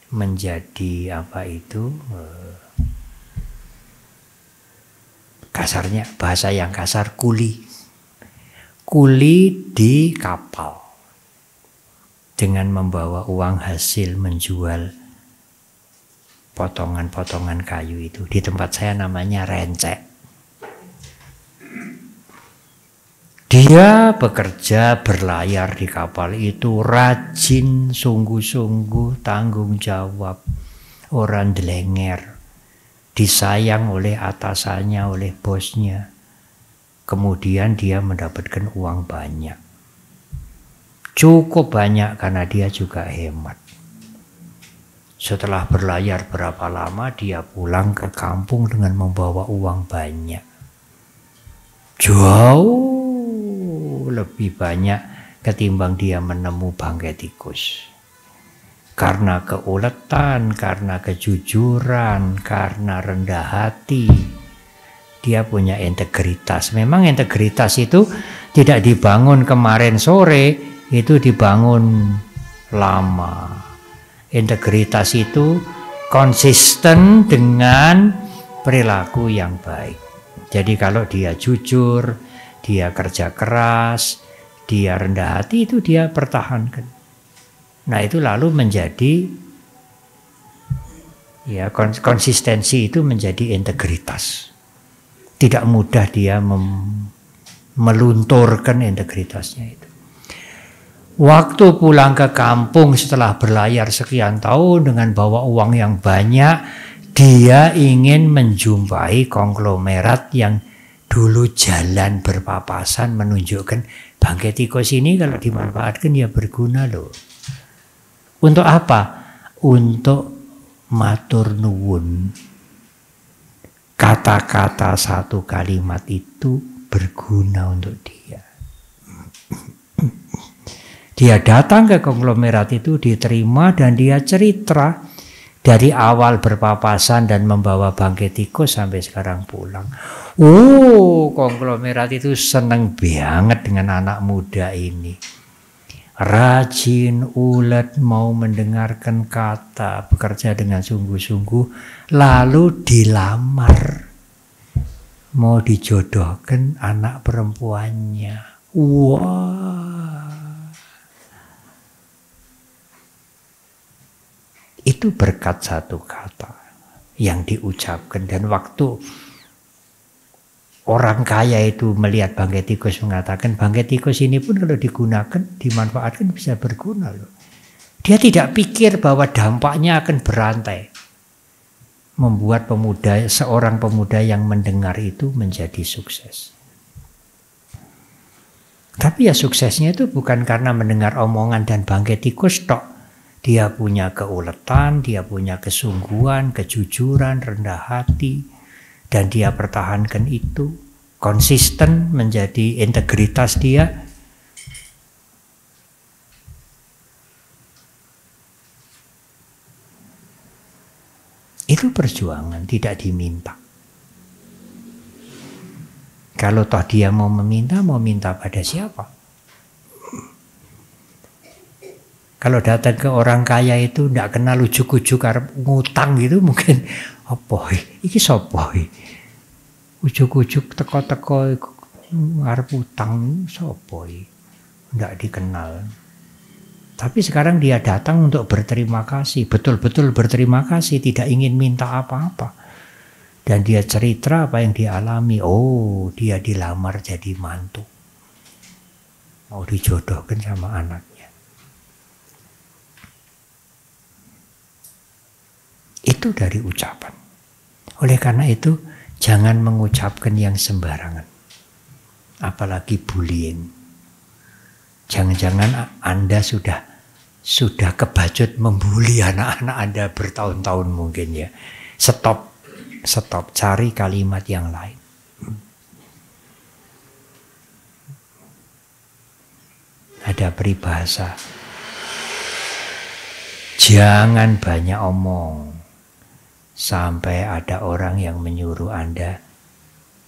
S1: menjadi kasarnya, bahasa yang kasar, kuli di kapal dengan membawa uang hasil menjual potongan-potongan kayu itu. Di tempat saya namanya rencek. Dia bekerja berlayar di kapal itu rajin, sungguh-sungguh, tanggung jawab, orang delenger, disayang oleh atasannya, oleh bosnya. Kemudian dia mendapatkan uang banyak. Cukup banyak karena dia juga hemat. Setelah berlayar berapa lama dia pulang ke kampung dengan membawa uang banyak. Jauh lebih banyak ketimbang dia menemu bangkai tikus. Karena keuletan, karena kejujuran, karena rendah hati, dia punya integritas. Memang integritas itu tidak dibangun kemarin sore, itu dibangun lama. Integritas itu konsisten dengan perilaku yang baik. Jadi kalau dia jujur, dia kerja keras, dia rendah hati, itu dia pertahankan. Nah, itu lalu menjadi konsistensi itu menjadi integritas. Tidak mudah dia melunturkan integritasnya itu. Waktu pulang ke kampung setelah berlayar sekian tahun dengan bawa uang yang banyak, dia ingin menjumpai konglomerat yang dulu jalan berpapasan, menunjukkan bangkai tikus ini kalau dimanfaatkan ya berguna loh. Untuk apa? Untuk matur nuwun. Kata-kata satu kalimat itu berguna untuk dia. Dia datang ke konglomerat itu, diterima dan dia cerita dari awal berpapasan dan membawa bangkai tikus sampai sekarang pulang. Konglomerat itu senang banget dengan anak muda ini. Rajin, ulet, mau mendengarkan kata, bekerja dengan sungguh-sungguh, lalu dilamar. Mau dijodohkan anak perempuannya. Itu berkat satu kata yang diucapkan, dan waktu orang kaya itu melihat bangkai tikus mengatakan, bangkai tikus ini pun kalau digunakan, dimanfaatkan bisa berguna loh. Dia tidak pikir bahwa dampaknya akan berantai. Membuat seorang pemuda yang mendengar itu menjadi sukses. Tapi ya suksesnya itu bukan karena mendengar omongan dan bangkai tikus tok. Dia punya keuletan, dia punya kesungguhan, kejujuran, rendah hati. Dan dia pertahankan itu. Konsisten menjadi integritas dia. Itu perjuangan, tidak diminta. Kalau toh dia mau minta pada siapa? Kalau datang ke orang kaya itu tidak kenal ujuk-ujuk arep ngutang gitu mungkin apa iki sapa ujuk-ujuk teko-teko arep utang sapa tidak dikenal. Tapi sekarang dia datang untuk berterima kasih, betul-betul berterima kasih, tidak ingin minta apa-apa. Dan dia cerita apa yang dia alami. Oh, dia dilamar jadi mantu. Mau dijodohkan sama anaknya. Itu dari ucapan. Oleh karena itu, jangan mengucapkan yang sembarangan. Apalagi bullying. Jangan-jangan Anda sudah kebacut membuli anak-anak Anda bertahun-tahun mungkin ya. Stop, cari kalimat yang lain. Ada peribahasa. Jangan banyak omong. Sampai ada orang yang menyuruh Anda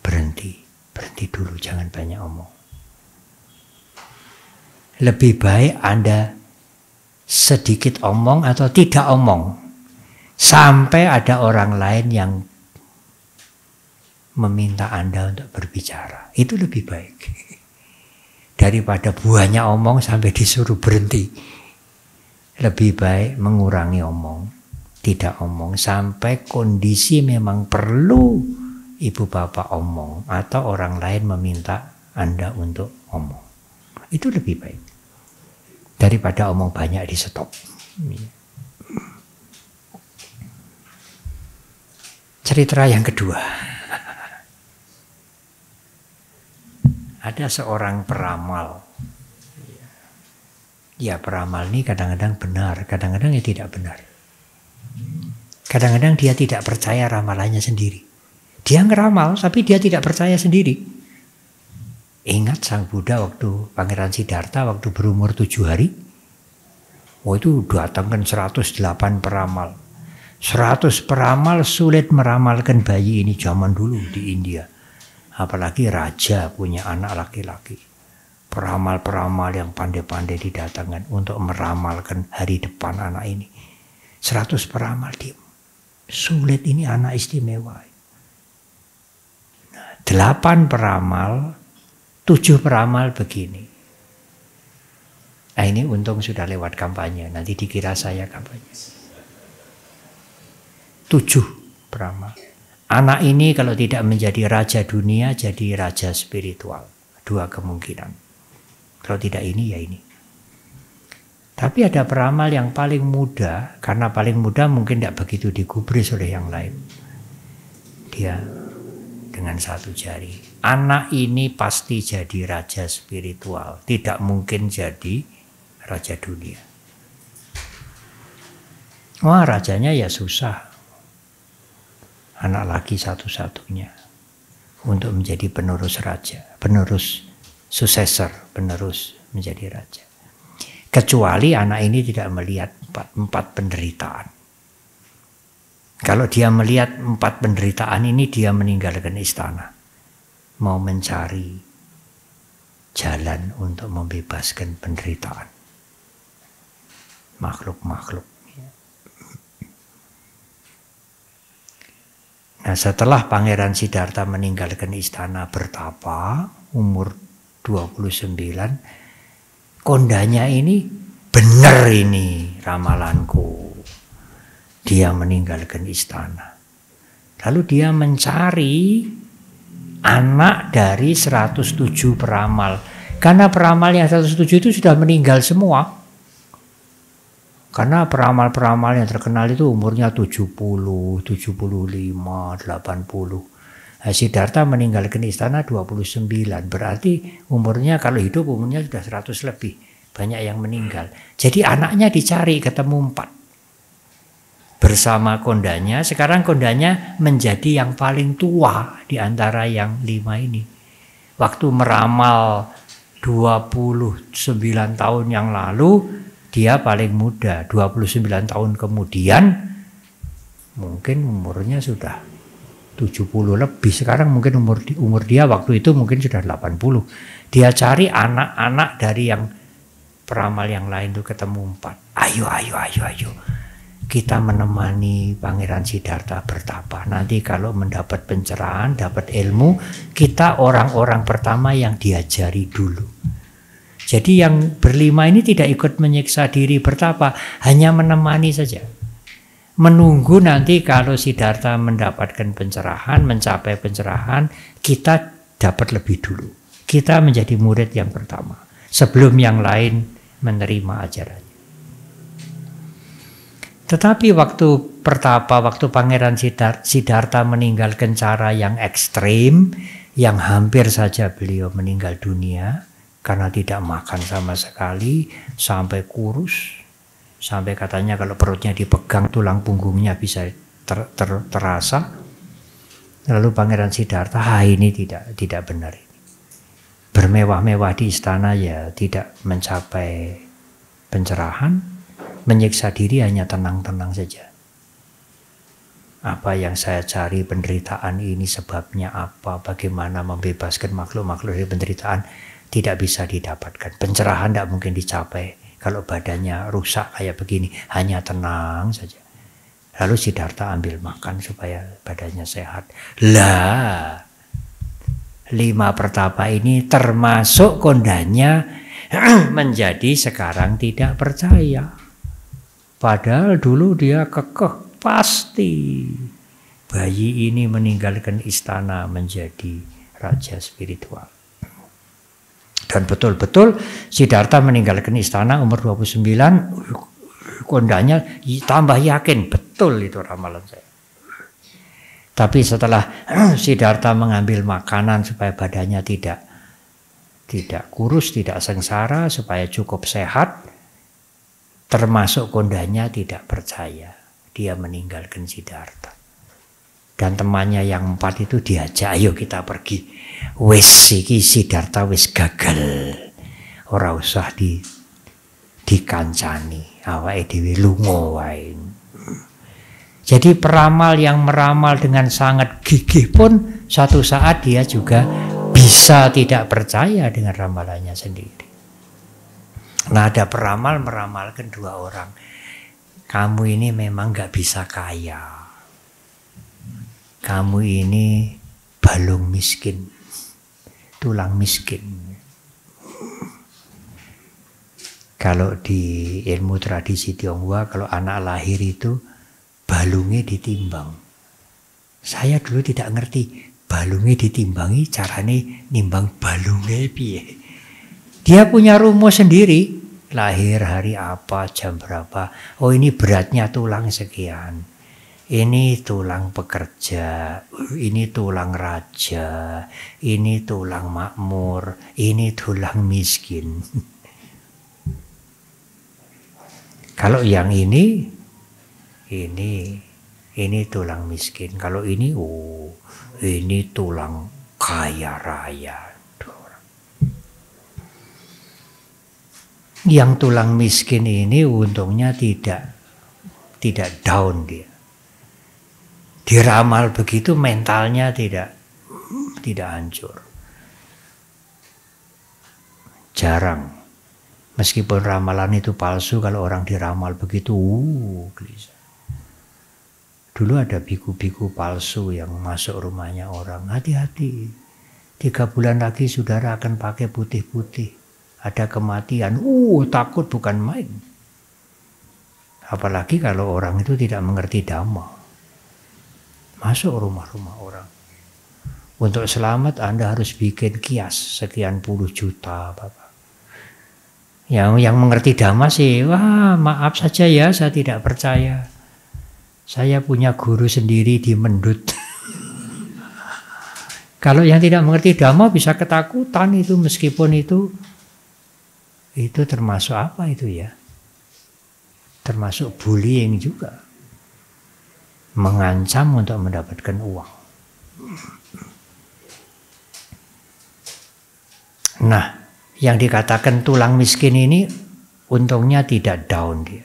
S1: berhenti. Berhenti dulu, jangan banyak omong. Lebih baik Anda sedikit omong atau tidak omong. Sampai ada orang lain yang meminta Anda untuk berbicara. Itu lebih baik. Daripada banyak omong sampai disuruh berhenti. Lebih baik mengurangi omong. Tidak omong sampai kondisi memang perlu ibu bapak omong. Atau orang lain meminta Anda untuk omong. Itu lebih baik. Daripada omong banyak di stop. Cerita yang kedua. Ada seorang peramal. Ya peramal ini kadang-kadang benar, kadang-kadang ya tidak benar. Kadang-kadang dia tidak percaya ramalannya sendiri. Dia ngeramal tapi dia tidak percaya sendiri. Ingat Sang Buddha waktu Pangeran Siddhartha waktu berumur 7 hari. Oh itu datangkan 108 peramal. 100 peramal sulit meramalkan bayi ini zaman dulu di India. Apalagi raja punya anak laki-laki. Peramal-peramal yang pandai-pandai didatangkan untuk meramalkan hari depan anak ini. 100 peramal diem. Sulit ini anak istimewa. Nah, 8 peramal, 7 peramal begini. Nah ini untung sudah lewat kampanye. Nanti dikira saya kampanye. 7 peramal. Anak ini kalau tidak menjadi raja dunia, jadi raja spiritual. 2 kemungkinan. Kalau tidak ini, ya ini. Tapi ada peramal yang paling muda, karena paling muda mungkin tidak begitu digubris oleh yang lain. Dia dengan 1 jari. Anak ini pasti jadi raja spiritual. Tidak mungkin jadi raja dunia. Wah, rajanya ya susah. Anak laki satu-satunya untuk menjadi penerus raja, penerus successor, penerus menjadi raja. Kecuali anak ini tidak melihat empat penderitaan. Kalau dia melihat 4 penderitaan ini, dia meninggalkan istana, mau mencari jalan untuk membebaskan penderitaan makhluk-makhluk. Nah setelah Pangeran Siddhartha meninggalkan istana bertapa umur 29, kondanya ini benar ini ramalanku. Dia meninggalkan istana. Lalu dia mencari anak dari 107 peramal. Karena peramal yang 107 itu sudah meninggal semua. Karena peramal-peramal yang terkenal itu umurnya 70, 75, 80. Siddhartha meninggalkan istana 29. Berarti umurnya kalau hidup umurnya sudah 100 lebih. Banyak yang meninggal. Jadi anaknya dicari, ketemu 4. Bersama kondanya. Sekarang kondanya menjadi yang paling tua di antara yang 5 ini. Waktu meramal 29 tahun yang lalu, dia paling muda. 29 tahun kemudian mungkin umurnya sudah 70 lebih. Sekarang mungkin umur dia waktu itu mungkin sudah 80. Dia cari anak-anak dari yang peramal yang lain itu ketemu 4. Ayo. Kita menemani Pangeran Siddhartha bertapa. Nanti kalau mendapat pencerahan, dapat ilmu, kita orang-orang pertama yang diajari dulu. Jadi yang berlima ini tidak ikut menyiksa diri bertapa, hanya menemani saja. Menunggu nanti kalau Siddhartha mendapatkan pencerahan, mencapai pencerahan, kita dapat lebih dulu. Kita menjadi murid yang pertama, sebelum yang lain menerima ajarannya. Tetapi waktu pertapa, waktu Pangeran Siddhartha meninggalkan cara yang ekstrim, yang hampir saja beliau meninggal dunia, karena tidak makan sama sekali, sampai kurus, sampai katanya kalau perutnya dipegang tulang punggungnya bisa terasa. Lalu Pangeran Siddhartha, ini tidak benar. Bermewah-mewah di istana ya tidak mencapai pencerahan, menyiksa diri hanya tenang-tenang saja. Apa yang saya cari, penderitaan ini sebabnya apa, bagaimana membebaskan makhluk-makhluk dari penderitaan, tidak bisa didapatkan. Pencerahan tidak mungkin dicapai kalau badannya rusak kayak begini. Hanya tenang saja. Lalu Siddhartha ambil makan supaya badannya sehat. Lah, 5 pertapa ini termasuk kondanya menjadi sekarang tidak percaya. Padahal dulu dia kekeh pasti. Bayi ini meninggalkan istana menjadi raja spiritual. Dan betul-betul Siddhartha meninggalkan istana umur 29, kondanya tambah yakin, betul itu ramalan saya. Tapi setelah Siddhartha mengambil makanan supaya badannya tidak kurus, tidak sengsara, supaya cukup sehat, termasuk kondanya tidak percaya. Dia meninggalkan Siddhartha. Dan temannya yang 4 itu diajak, ayo kita pergi. Wis iki Siddhartha wis gagal. Ora usah dikancani, awake dhewe lunga wae. Jadi peramal yang meramal dengan sangat gigih pun suatu saat dia juga bisa tidak percaya dengan ramalannya sendiri. Nah, ada peramal meramalkan 2 orang. Kamu ini memang gak bisa kaya. Kamu ini balung miskin, tulang miskin. Kalau di ilmu tradisi Tionghoa, kalau anak lahir itu balungnya ditimbang. Saya dulu tidak ngerti balungnya ditimbangi, caranya nimbang balungnya piye. Dia punya rumus sendiri, lahir hari apa, jam berapa. Oh, ini beratnya tulang sekian. Ini tulang pekerja, ini tulang raja, ini tulang makmur, ini tulang miskin. Kalau yang ini tulang miskin. Kalau ini tulang kaya raya. Yang tulang miskin ini untungnya tidak down dia. Diramal begitu mentalnya tidak hancur. Jarang. Meskipun ramalan itu palsu, kalau orang diramal begitu, gelisah. Dulu ada biku-biku palsu yang masuk rumahnya orang. Hati-hati. 3 bulan lagi saudara akan pakai putih-putih. Ada kematian. Takut bukan main. Apalagi kalau orang itu tidak mengerti Dhamma. Masuk rumah-rumah orang. Untuk selamat Anda harus bikin kias sekian puluh juta, Bapak. Yang mengerti Dhamma sih, wah maaf saja ya, saya tidak percaya. Saya punya guru sendiri di Mendut. Kalau yang tidak mengerti Dhamma bisa ketakutan itu, meskipun itu termasuk apa itu ya? Termasuk bullying juga. Mengancam untuk mendapatkan uang. Nah, yang dikatakan tulang miskin ini untungnya tidak down dia.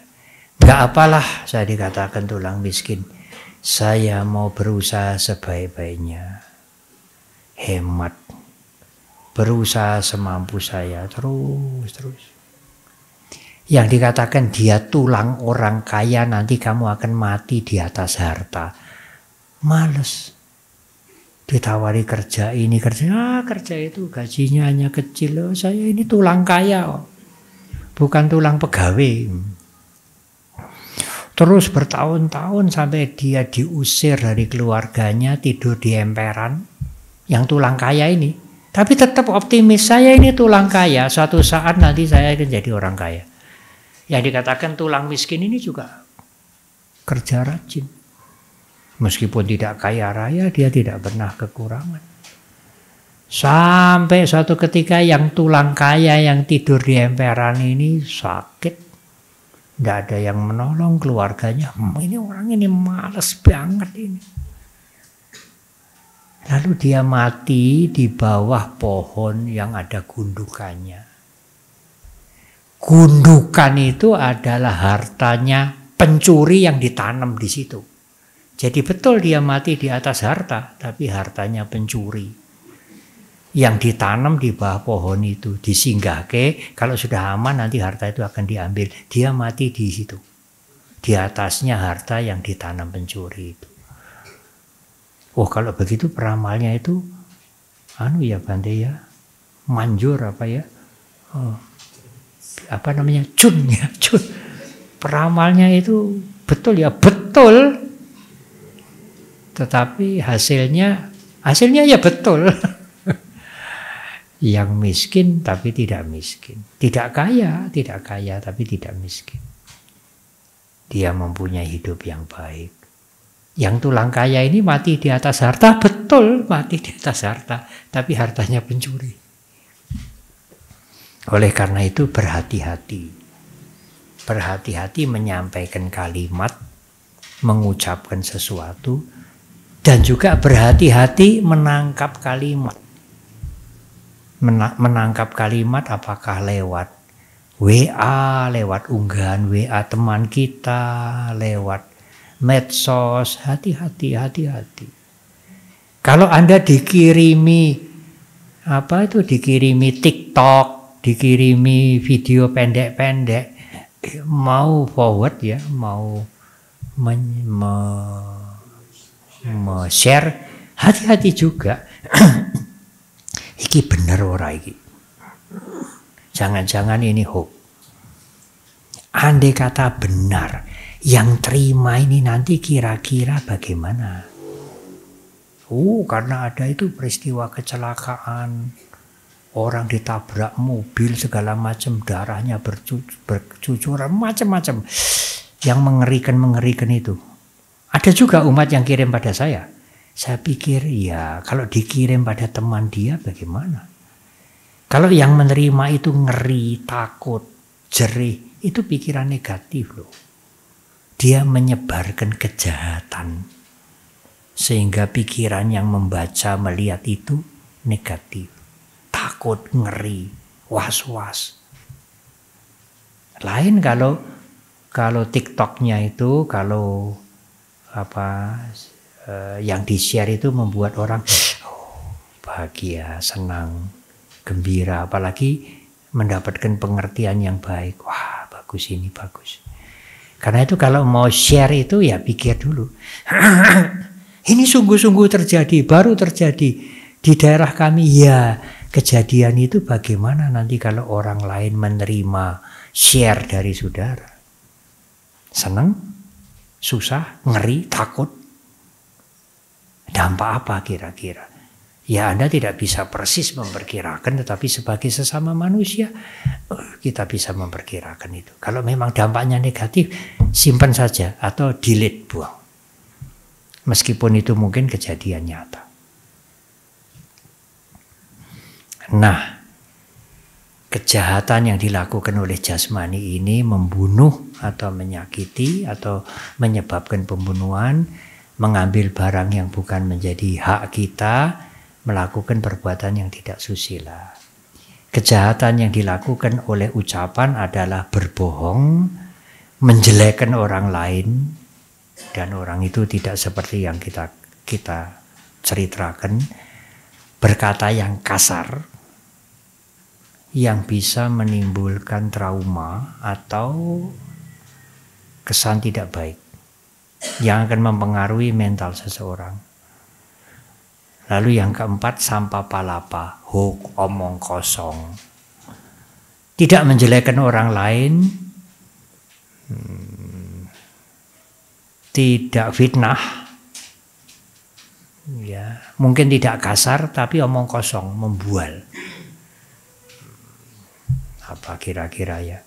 S1: Gak apalah saya dikatakan tulang miskin. Saya mau berusaha sebaik-baiknya. Hemat. Berusaha semampu saya. Terus. Yang dikatakan dia tulang orang kaya, nanti kamu akan mati di atas harta. Males. Ditawari kerja ini, kerja itu gajinya hanya kecil. Saya ini tulang kaya, bukan tulang pegawai. Terus bertahun-tahun sampai dia diusir dari keluarganya, tidur di emperan, yang tulang kaya ini. Tapi tetap optimis, saya ini tulang kaya, suatu saat nanti saya akan jadi orang kaya. Yang dikatakan tulang miskin ini juga kerja rajin. Meskipun tidak kaya raya, dia tidak pernah kekurangan. Sampai suatu ketika yang tulang kaya yang tidur di emperan ini sakit. Tidak ada yang menolong keluarganya. Ini orang ini malas banget ini. Lalu dia mati di bawah pohon yang ada gundukannya. Gundukan itu adalah hartanya pencuri yang ditanam di situ. Jadi betul dia mati di atas harta, tapi hartanya pencuri. Yang ditanam di bawah pohon itu, disinggahke, kalau sudah aman nanti harta itu akan diambil. Dia mati di situ. Di atasnya harta yang ditanam pencuri itu. Oh, kalau begitu peramalnya itu, ya Bante ya, manjur apa ya, cun ya, cun. Peramalnya itu betul ya, betul. Tetapi hasilnya ya betul. Yang miskin tapi tidak miskin. Tidak kaya tapi tidak miskin. Dia mempunyai hidup yang baik. Yang tulang kaya ini mati di atas harta, betul mati di atas harta, tapi hartanya pencuri. Oleh karena itu berhati-hati. Berhati-hati menyampaikan kalimat, mengucapkan sesuatu, dan juga berhati-hati menangkap kalimat. Menangkap kalimat apakah lewat WA, lewat unggahan WA teman kita, lewat medsos. Hati-hati. Kalau Anda dikirimi TikTok, dikirimi video pendek-pendek, mau forward ya, mau share, hati-hati juga. Iki bener ora iki. Jangan-jangan ini hoax. Andai kata benar, yang terima ini nanti kira-kira bagaimana? Karena ada itu peristiwa kecelakaan, orang ditabrak mobil segala macam, darahnya bercucuran macam-macam. Yang mengerikan itu. Ada juga umat yang kirim pada saya. Saya pikir ya kalau dikirim pada teman dia bagaimana? Kalau yang menerima itu ngeri, takut, jerih, itu pikiran negatif loh. Dia menyebarkan kejahatan. Sehingga pikiran yang membaca, melihat itu negatif. Takut, ngeri, was-was. Lain kalau TikToknya itu, kalau yang di-share itu membuat orang bahagia, senang, gembira, apalagi mendapatkan pengertian yang baik. Wah, bagus ini, bagus. Karena itu kalau mau share itu ya pikir dulu. Ini sungguh-sungguh terjadi, baru terjadi di daerah kami. Ya, kejadian itu bagaimana nanti kalau orang lain menerima share dari saudara? Senang? Susah? Ngeri? Takut? Dampak apa kira-kira? Ya Anda tidak bisa persis memperkirakan, tetapi sebagai sesama manusia kita bisa memperkirakan itu. Kalau memang dampaknya negatif, simpan saja atau delete, buang. Meskipun itu mungkin kejadian nyata. Nah, kejahatan yang dilakukan oleh jasmani ini membunuh atau menyakiti atau menyebabkan pembunuhan, mengambil barang yang bukan menjadi hak kita, melakukan perbuatan yang tidak susila. Kejahatan yang dilakukan oleh ucapan adalah berbohong, menjelekkan orang lain, dan orang itu tidak seperti yang kita ceritakan, berkata yang kasar, yang bisa menimbulkan trauma atau kesan tidak baik, yang akan mempengaruhi mental seseorang. Lalu yang keempat, sampah palapa, hoax, omong kosong. Tidak menjelekkan orang lain, tidak fitnah, ya, mungkin tidak kasar, tapi omong kosong, membual. Apa kira-kira ya?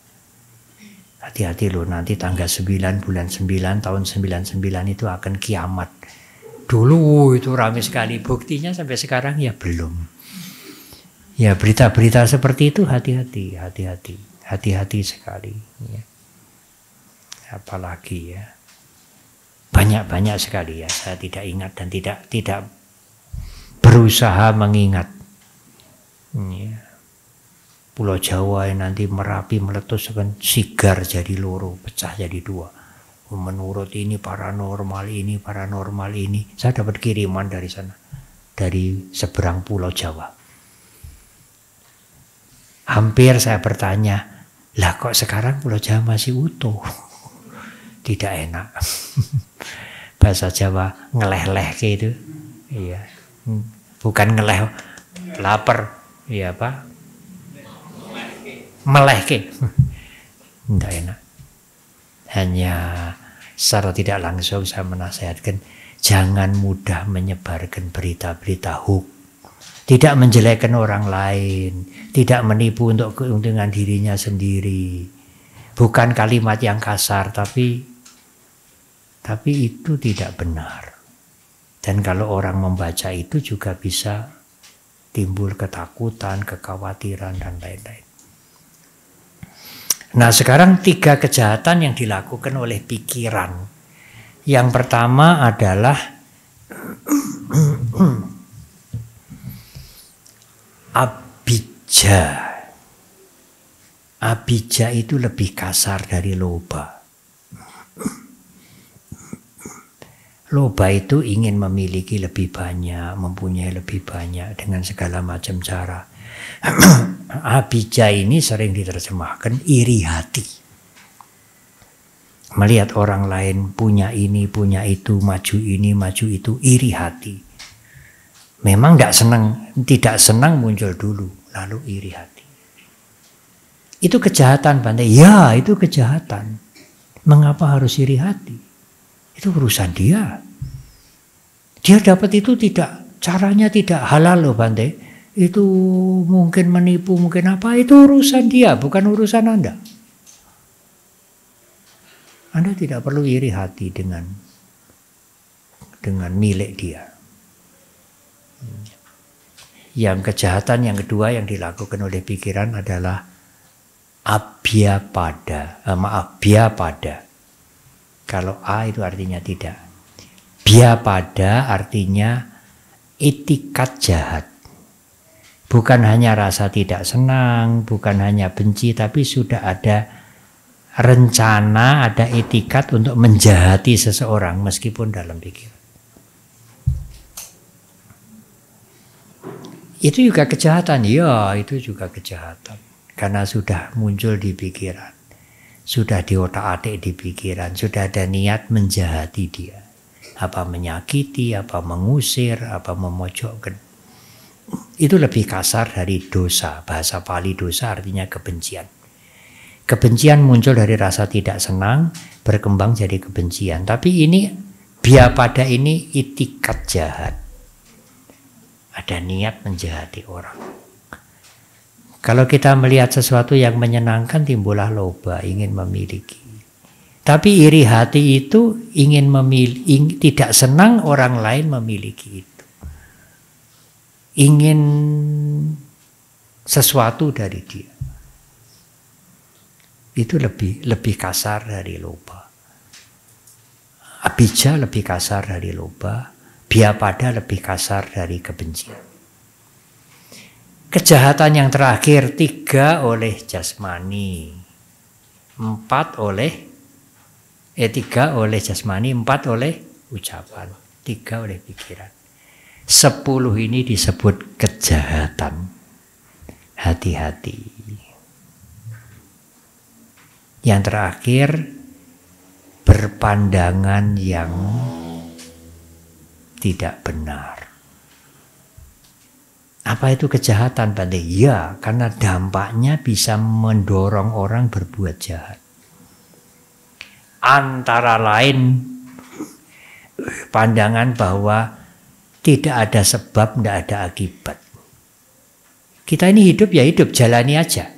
S1: Hati-hati loh, nanti tanggal 9 bulan 9 tahun 99 itu akan kiamat. Dulu itu ramai sekali, buktinya sampai sekarang ya belum. Ya berita-berita seperti itu hati-hati sekali. Ya. Apalagi ya, banyak sekali ya. Saya tidak ingat dan tidak berusaha mengingat. Ya. Pulau Jawa yang nanti Merapi meletus akan sigar jadi loro, pecah jadi dua. Menurut ini paranormal ini. Saya dapat kiriman dari sana, dari seberang Pulau Jawa. Hampir saya bertanya, lah kok sekarang Pulau Jawa masih utuh? Tidak enak. Bahasa Jawa ngeleh-leh gitu. Iya. Bukan ngeleh, lapar. Iya Pak. Melehke. Tidak enak. Hanya secara tidak langsung saya menasihatkan jangan mudah menyebarkan berita-berita hoax, tidak menjelekkan orang lain, tidak menipu untuk keuntungan dirinya sendiri. Bukan kalimat yang kasar, tapi itu tidak benar. Dan kalau orang membaca itu juga bisa timbul ketakutan, kekhawatiran dan lain-lain. Nah sekarang 3 kejahatan yang dilakukan oleh pikiran. Yang pertama adalah abijja. Abijja itu lebih kasar dari loba. Loba itu ingin memiliki lebih banyak, mempunyai lebih banyak dengan segala macam cara. Abijja ini sering diterjemahkan iri hati. Melihat orang lain punya ini, punya itu, maju ini, maju itu, iri hati. Memang tidak senang muncul dulu, lalu iri hati. Itu kejahatan, Bante. Ya, itu kejahatan. Mengapa harus iri hati? Itu urusan dia. Dia dapat itu caranya tidak halal loh, Bante. Itu mungkin menipu, mungkin apa, itu urusan dia, bukan urusan Anda. Anda tidak perlu iri hati dengan milik dia. Yang kejahatan yang kedua yang dilakukan oleh pikiran adalah abhyapada. Bhyapada. Kalau A itu artinya tidak. Bhyapada artinya itikat jahat. Bukan hanya rasa tidak senang, bukan hanya benci, tapi sudah ada rencana, ada etikat untuk menjahati seseorang meskipun dalam pikiran. Itu juga kejahatan, ya itu juga kejahatan. Karena sudah muncul di pikiran, sudah di otak-atik di pikiran, sudah ada niat menjahati dia. Apa menyakiti, apa mengusir, apa memojokkan. Itu lebih kasar dari dosa. Bahasa Pali dosa artinya kebencian. Kebencian muncul dari rasa tidak senang, berkembang jadi kebencian. Tapi ini bhyapada ini itikat jahat. Ada ada niat menjahati orang. Kalau kita melihat sesuatu yang menyenangkan, timbullah loba, ingin memiliki. Tapi iri hati itu ingin tidak senang orang lain memiliki itu. Ingin sesuatu dari dia. Itu lebih kasar dari loba. Abijja lebih kasar dari loba. Biapada lebih kasar dari kebencian. Kejahatan yang terakhir, 3 oleh jasmani, 3 oleh jasmani, 4 oleh ucapan, 3 oleh pikiran. 10 ini disebut kejahatan. Hati-hati. Yang terakhir, berpandangan yang tidak benar. Apa itu kejahatan, Bante? Ya, karena dampaknya bisa mendorong orang berbuat jahat. Antara lain pandangan bahwa tidak ada sebab, tidak ada akibat. Kita ini hidup ya hidup, jalani aja.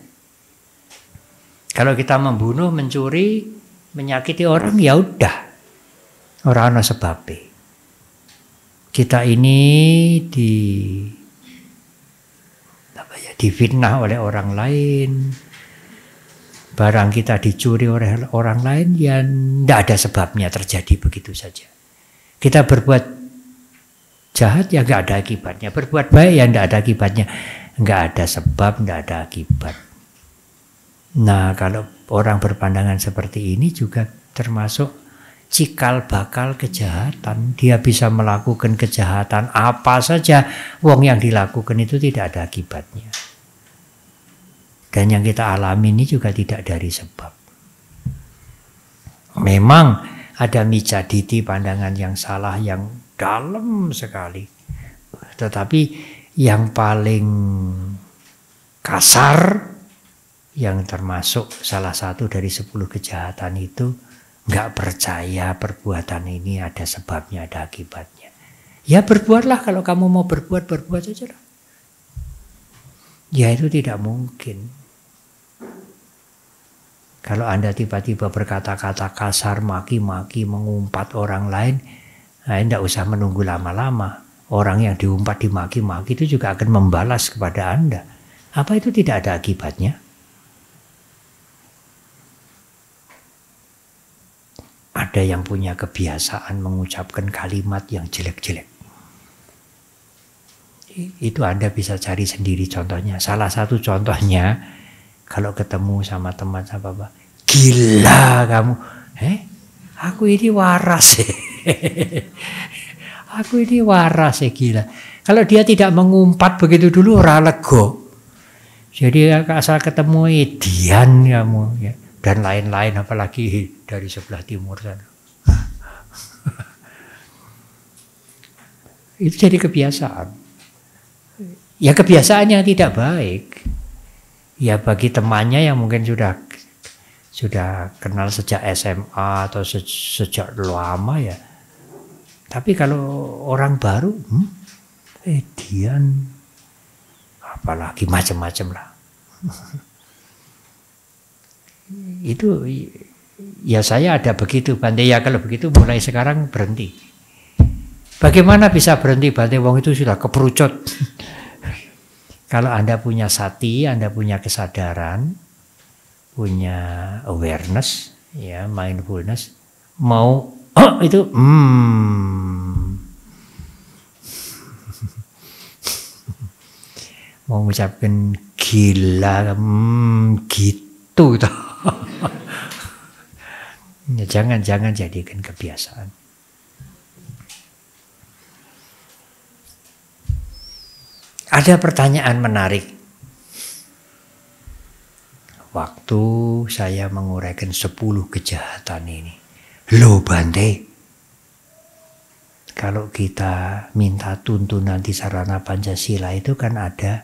S1: Kalau kita membunuh, mencuri, menyakiti orang, ya udah. Orang ana sebabnya. Kita ini difitnah oleh orang lain, barang kita dicuri oleh orang lain, ya tidak ada sebabnya terjadi begitu saja. Kita berbuat jahat ya nggak ada akibatnya, berbuat baik ya tidak ada akibatnya, nggak ada sebab, tidak ada akibat. Nah, kalau orang berpandangan seperti ini juga termasuk cikal bakal kejahatan. Dia bisa melakukan kejahatan apa saja, wong yang dilakukan itu tidak ada akibatnya. Dan yang kita alami ini juga tidak dari sebab. Memang ada micaditi, pandangan yang salah yang dalam sekali. Tetapi yang paling kasar, yang termasuk salah satu dari 10 kejahatan itu, nggak percaya perbuatan ini ada sebabnya, ada akibatnya. Ya berbuatlah, kalau kamu mau berbuat saja lah. Ya itu tidak mungkin. Kalau Anda tiba-tiba berkata-kata kasar, maki-maki, mengumpat orang lain, nah tidak usah menunggu lama-lama. Orang yang diumpat, dimaki-maki itu juga akan membalas kepada Anda. Apa itu tidak ada akibatnya? Ada yang punya kebiasaan mengucapkan kalimat yang jelek-jelek. Itu Anda bisa cari sendiri contohnya. Salah satu contohnya, kalau ketemu sama teman sama bapak, gila kamu. Aku ini waras. Aku ini waras gila. Kalau dia tidak mengumpat begitu dulu, ora lego. Jadi asal ketemu Dian kamu ya. Dan lain-lain, apalagi dari sebelah timur sana. Itu jadi kebiasaan. Ya kebiasaan yang tidak baik. Ya bagi temannya yang mungkin sudah kenal sejak SMA atau sejak lama ya. Tapi kalau orang baru, Dian, apalagi macam-macam lah. Itu ya saya ada begitu, Bante. Ya kalau begitu mulai sekarang berhenti. Bagaimana bisa berhenti, Bante? Wong itu sudah keperucut. Kalau Anda punya sati, Anda punya kesadaran, punya awareness, ya mindfulness, mau itu mau mengucapkan gila, gitu toh. Ya, jangan jadikan kebiasaan. Ada pertanyaan menarik. Waktu saya menguraikan 10 kejahatan ini. Loh Bante, kalau kita minta tuntunan di sarana Pancasila itu kan ada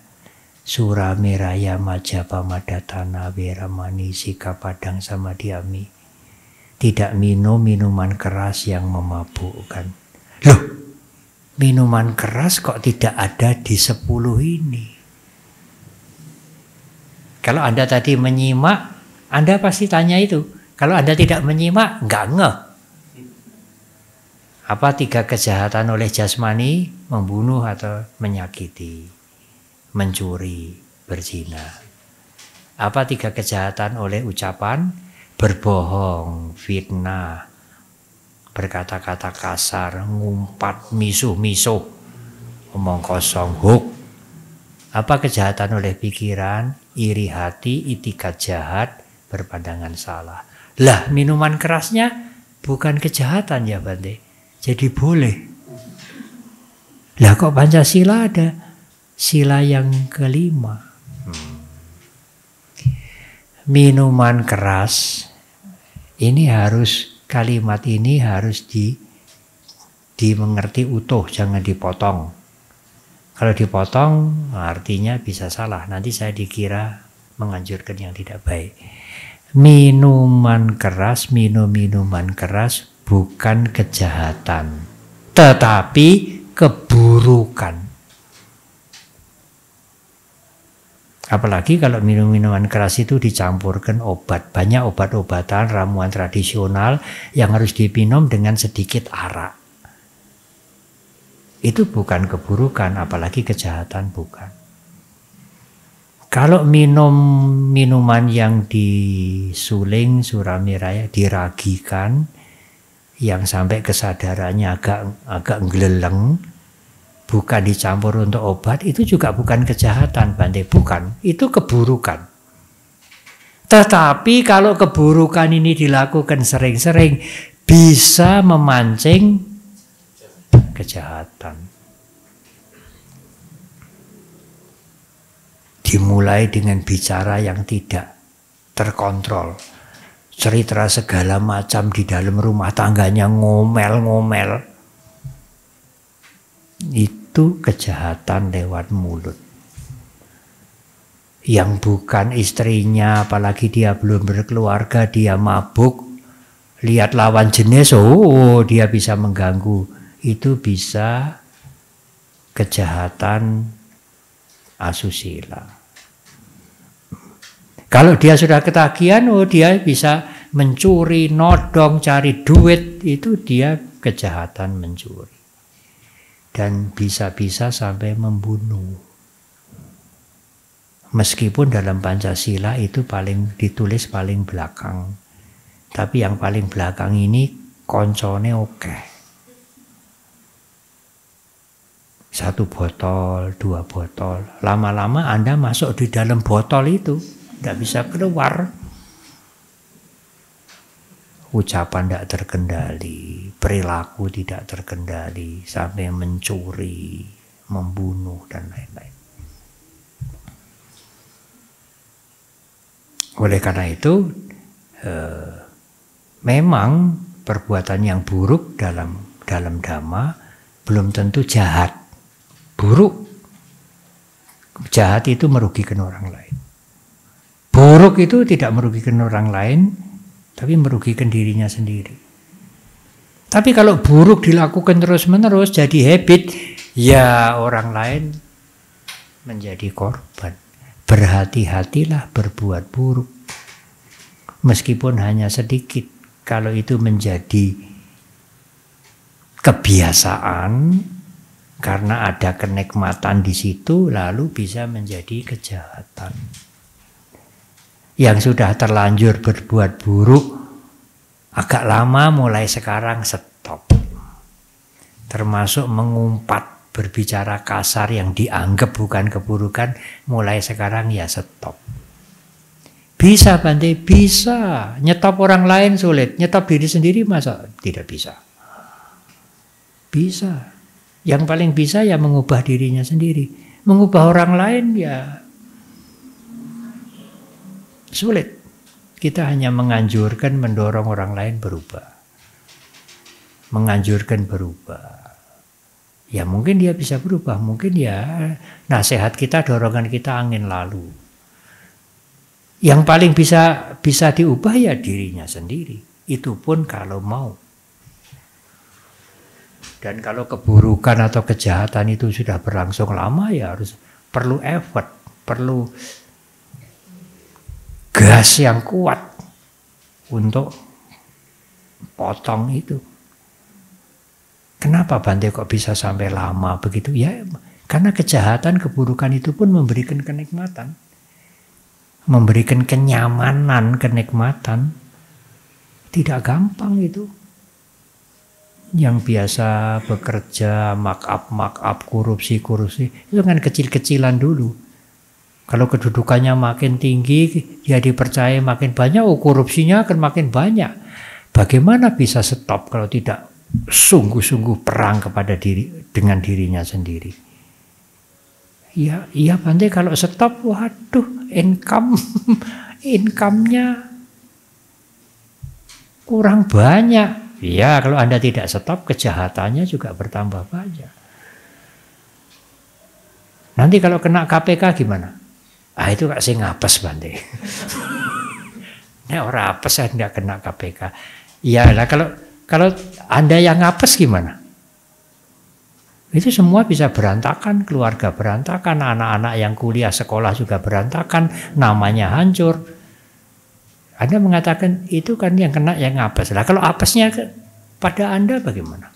S1: Surameraya Majapamadhatana Weramani Sikapadang Samadhyami. Tidak minum minuman keras yang memabukkan. Loh, Minuman keras kok tidak ada di 10 ini. Kalau Anda tadi menyimak, Anda pasti tanya itu. Kalau Anda tidak menyimak, nggak ngeh. Apa 3 kejahatan oleh jasmani? Membunuh atau menyakiti, mencuri, berzina. Apa 3 kejahatan oleh ucapan? Berbohong, fitnah, berkata-kata kasar, ngumpat, misuh-misuh, omong kosong, hoax. Apa kejahatan oleh pikiran? Iri hati, itikat jahat, berpandangan salah. Lah, minuman kerasnya bukan kejahatan ya Bante. Jadi boleh. Lah kok Pancasila ada sila yang kelima. Minuman keras ini harus, kalimat ini harus dimengerti utuh, jangan dipotong. Kalau dipotong artinya bisa salah. Nanti saya dikira menganjurkan yang tidak baik. Minuman keras, minum-minuman keras bukan kejahatan, tetapi keburukan. Apalagi kalau minum-minuman keras itu dicampurkan obat. Banyak obat-obatan, ramuan tradisional yang harus diminum dengan sedikit arak. Itu bukan keburukan, apalagi kejahatan bukan. Kalau minum minuman yang disuling, suramiraya, diragikan, yang sampai kesadarannya agak ngeleleng, bukan dicampur untuk obat, itu juga bukan kejahatan, Bante, bukan. Itu keburukan. Tetapi kalau keburukan ini dilakukan sering-sering, bisa memancing kejahatan. Dimulai dengan bicara yang tidak terkontrol. Cerita segala macam di dalam rumah tangganya, ngomel-ngomel. Itu kejahatan lewat mulut. Yang bukan istrinya, apalagi dia belum berkeluarga, dia mabuk, lihat lawan jenis, oh dia bisa mengganggu. Itu bisa kejahatan asusila. Kalau dia sudah ketagihan, oh dia bisa mencuri, nodong, cari duit, itu dia kejahatan mencuri. Dan bisa-bisa sampai membunuh. Meskipun dalam Pancasila itu paling ditulis paling belakang. Tapi yang paling belakang ini koncone oke. 1 botol, 2 botol. Lama-lama Anda masuk di dalam botol itu. Tidak bisa keluar. Ucapan tidak terkendali, perilaku tidak terkendali, sampai mencuri, membunuh, dan lain-lain. Oleh karena itu, memang perbuatan yang buruk dalam Dhamma belum tentu jahat. Buruk, jahat itu merugikan orang lain. Buruk itu tidak merugikan orang lain, tapi merugikan dirinya sendiri. Tapi kalau buruk dilakukan terus-menerus jadi habit, ya orang lain menjadi korban. Berhati-hatilah berbuat buruk. Meskipun hanya sedikit, kalau itu menjadi kebiasaan, karena ada kenikmatan di situ, lalu bisa menjadi kejahatan. Yang sudah terlanjur berbuat buruk, agak lama mulai sekarang stop. Termasuk mengumpat, berbicara kasar yang dianggap bukan keburukan, mulai sekarang ya stop. Bisa Bante, bisa. Nyetop orang lain sulit, nyetop diri sendiri masa tidak bisa? Bisa. Yang paling bisa ya mengubah dirinya sendiri. Mengubah orang lain ya sulit. Kita hanya menganjurkan, mendorong orang lain berubah. Menganjurkan berubah. Ya mungkin dia bisa berubah. Mungkin ya nasihat kita, dorongan kita angin lalu. Yang paling bisa diubah ya dirinya sendiri. Itu pun kalau mau. Dan kalau keburukan atau kejahatan itu sudah berlangsung lama, ya harus perlu effort, perlu gas yang kuat untuk potong itu. Kenapa Bante kok bisa sampai lama begitu? Ya, karena kejahatan, keburukan itu pun memberikan kenikmatan. Memberikan kenyamanan, kenikmatan. Tidak gampang itu. Yang biasa bekerja, mark up, korupsi, itu kan kecil-kecilan dulu. Kalau kedudukannya makin tinggi, dia dipercaya makin banyak, korupsinya akan makin banyak. Bagaimana bisa stop kalau tidak sungguh-sungguh perang kepada dengan dirinya sendiri? Iya Bante, kalau stop, waduh, income-nya kurang banyak. Ya, kalau Anda tidak stop, kejahatannya juga bertambah banyak. Nanti kalau kena KPK gimana? Itu gak sih ngapes Bante. Ini orang apes saya tidak kena KPK. Ya lah, kalau Anda yang ngapes gimana? Itu semua bisa berantakan, keluarga berantakan, anak-anak yang kuliah sekolah juga berantakan, namanya hancur. Anda mengatakan itu kan yang kena yang apes. Lah kalau apesnya pada Anda bagaimana?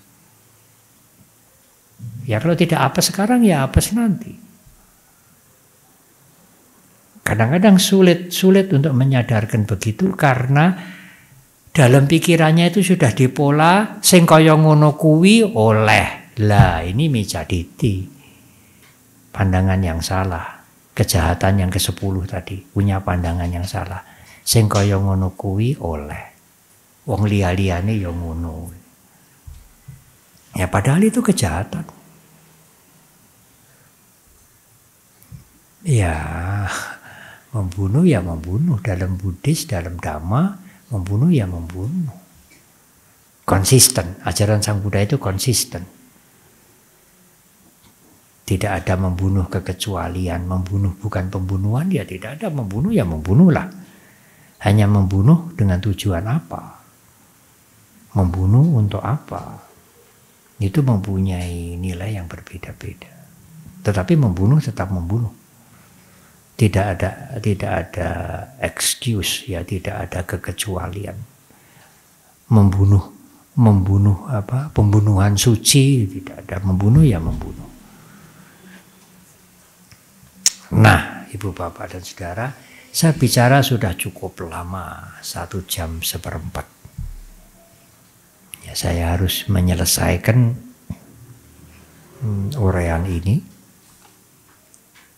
S1: Ya kalau tidak apes sekarang, ya apes nanti. Kadang-kadang sulit untuk menyadarkan begitu karena dalam pikirannya itu sudah dipola sing kaya ngono kuwi oleh. Lah ini mijaditi. Pandangan yang salah. Kejahatan yang ke-10 tadi punya pandangan yang salah. Sing kaya ngono kuwi oleh. Wong liya-liyane ya ngono. Ya padahal itu kejahatan. Ya, membunuh ya membunuh. Dalam Buddhis, dalam Dhamma, membunuh ya membunuh. Konsisten. Ajaran Sang Buddha itu konsisten. Tidak ada membunuh kekecualian. Membunuh bukan pembunuhan, ya tidak ada. Membunuh ya membunuhlah. Hanya membunuh dengan tujuan apa? Membunuh untuk apa? Itu mempunyai nilai yang berbeda-beda. Tetapi membunuh tetap membunuh. Tidak ada excuse, ya tidak ada kekecualian. Membunuh apa? Pembunuhan suci tidak ada. Membunuh ya membunuh. Nah, Ibu Bapak dan Saudara, saya bicara sudah cukup lama, 1 jam 1/4. Ya, saya harus menyelesaikan uraian ini.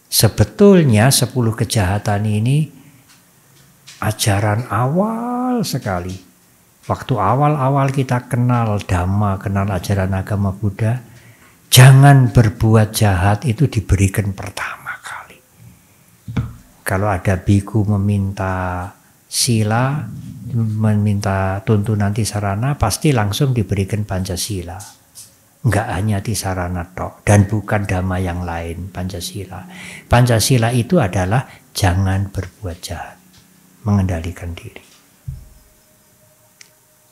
S1: Sebetulnya 10 kejahatan ini ajaran awal sekali. Waktu awal-awal kita kenal Dhamma, kenal ajaran agama Buddha, jangan berbuat jahat itu diberikan pertama kali. Kalau ada biku meminta sila, meminta tuntunan tisarana, pasti langsung diberikan Pancasila. Enggak hanya tisarana tok, dan bukan dhamma yang lain, Pancasila. Pancasila itu adalah jangan berbuat jahat, mengendalikan diri.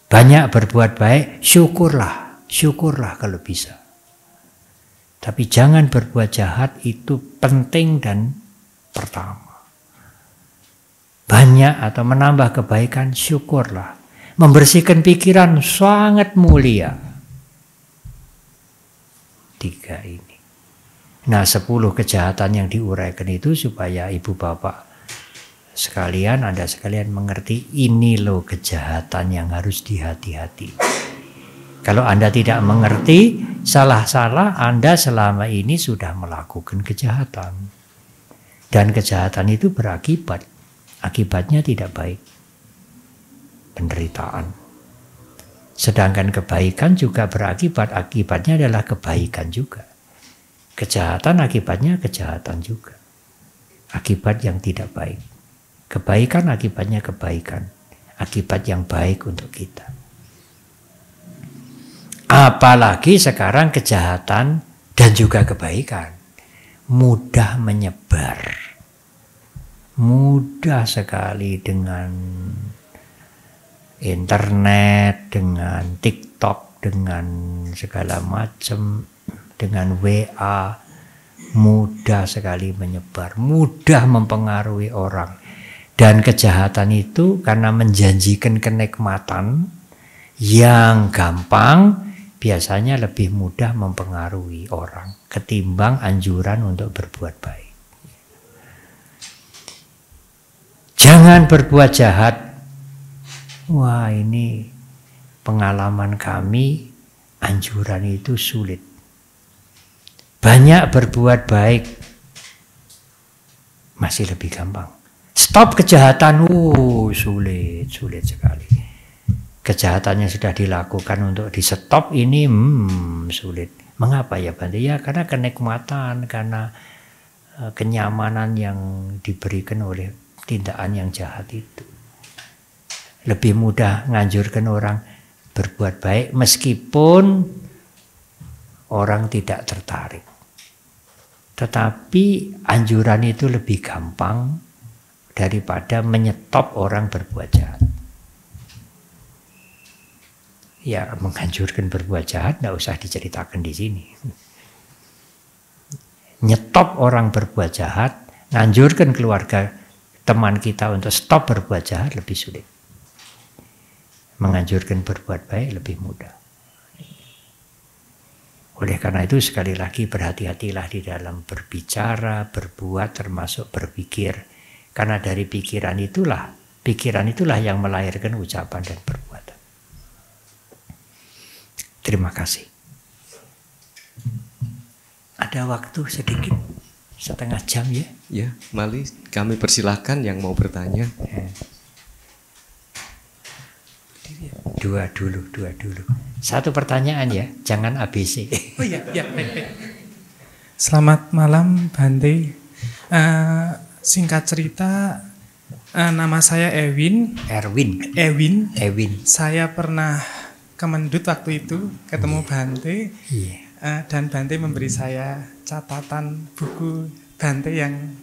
S1: Banyak berbuat baik, syukurlah kalau bisa. Tapi jangan berbuat jahat, itu penting dan pertama. Banyak atau menambah kebaikan, syukurlah. Membersihkan pikiran sangat mulia. 3 ini. Nah, 10 kejahatan yang diuraikan itu supaya Ibu Bapak sekalian, Anda sekalian mengerti, ini loh kejahatan yang harus dihati-hati. Kalau Anda tidak mengerti, salah-salah Anda selama ini sudah melakukan kejahatan. Dan kejahatan itu berakibat. Akibatnya tidak baik. Penderitaan. Sedangkan kebaikan juga berakibat. Akibatnya adalah kebaikan juga. Kejahatan akibatnya kejahatan juga. Akibat yang tidak baik. Kebaikan akibatnya kebaikan. Akibat yang baik untuk kita. Apalagi sekarang kejahatan dan juga kebaikan mudah menyebar. Mudah sekali dengan internet, dengan TikTok, dengan segala macam, dengan WA, mudah sekali menyebar, mudah mempengaruhi orang. Dan kejahatan itu karena menjanjikan kenikmatan yang gampang, biasanya lebih mudah mempengaruhi orang ketimbang anjuran untuk berbuat baik. Jangan berbuat jahat. Wah, ini pengalaman kami, anjuran itu sulit. Banyak berbuat baik, masih lebih gampang. Stop kejahatan, sulit sekali. Kejahatannya sudah dilakukan, untuk di stop ini sulit. Mengapa ya Bante? Ya karena kenikmatan, karena kenyamanan yang diberikan oleh tindakan yang jahat itu. Lebih mudah nganjurkan orang berbuat baik meskipun orang tidak tertarik. Tetapi anjuran itu lebih gampang daripada menyetop orang berbuat jahat. Ya, menganjurkan berbuat jahat tidak usah diceritakan di sini. Nyetop orang berbuat jahat, nganjurkan keluarga teman kita untuk stop berbuat jahat lebih sulit. Menganjurkan berbuat baik lebih mudah. Oleh karena itu sekali lagi berhati-hatilah di dalam berbicara, berbuat, termasuk berpikir. Karena dari pikiran itulah yang melahirkan ucapan dan perbuatan. Terima kasih. Ada waktu sedikit, setengah jam ya?
S2: Ya, mari kami persilahkan yang mau bertanya.
S1: Dua dulu. Satu pertanyaan ya, jangan ABC.
S3: Oh iya, baik. Selamat malam Bante. Singkat cerita, nama saya Ewin. Saya pernah ke Mendut waktu itu, ketemu Bante. Dan Bante memberi saya catatan buku Bante yang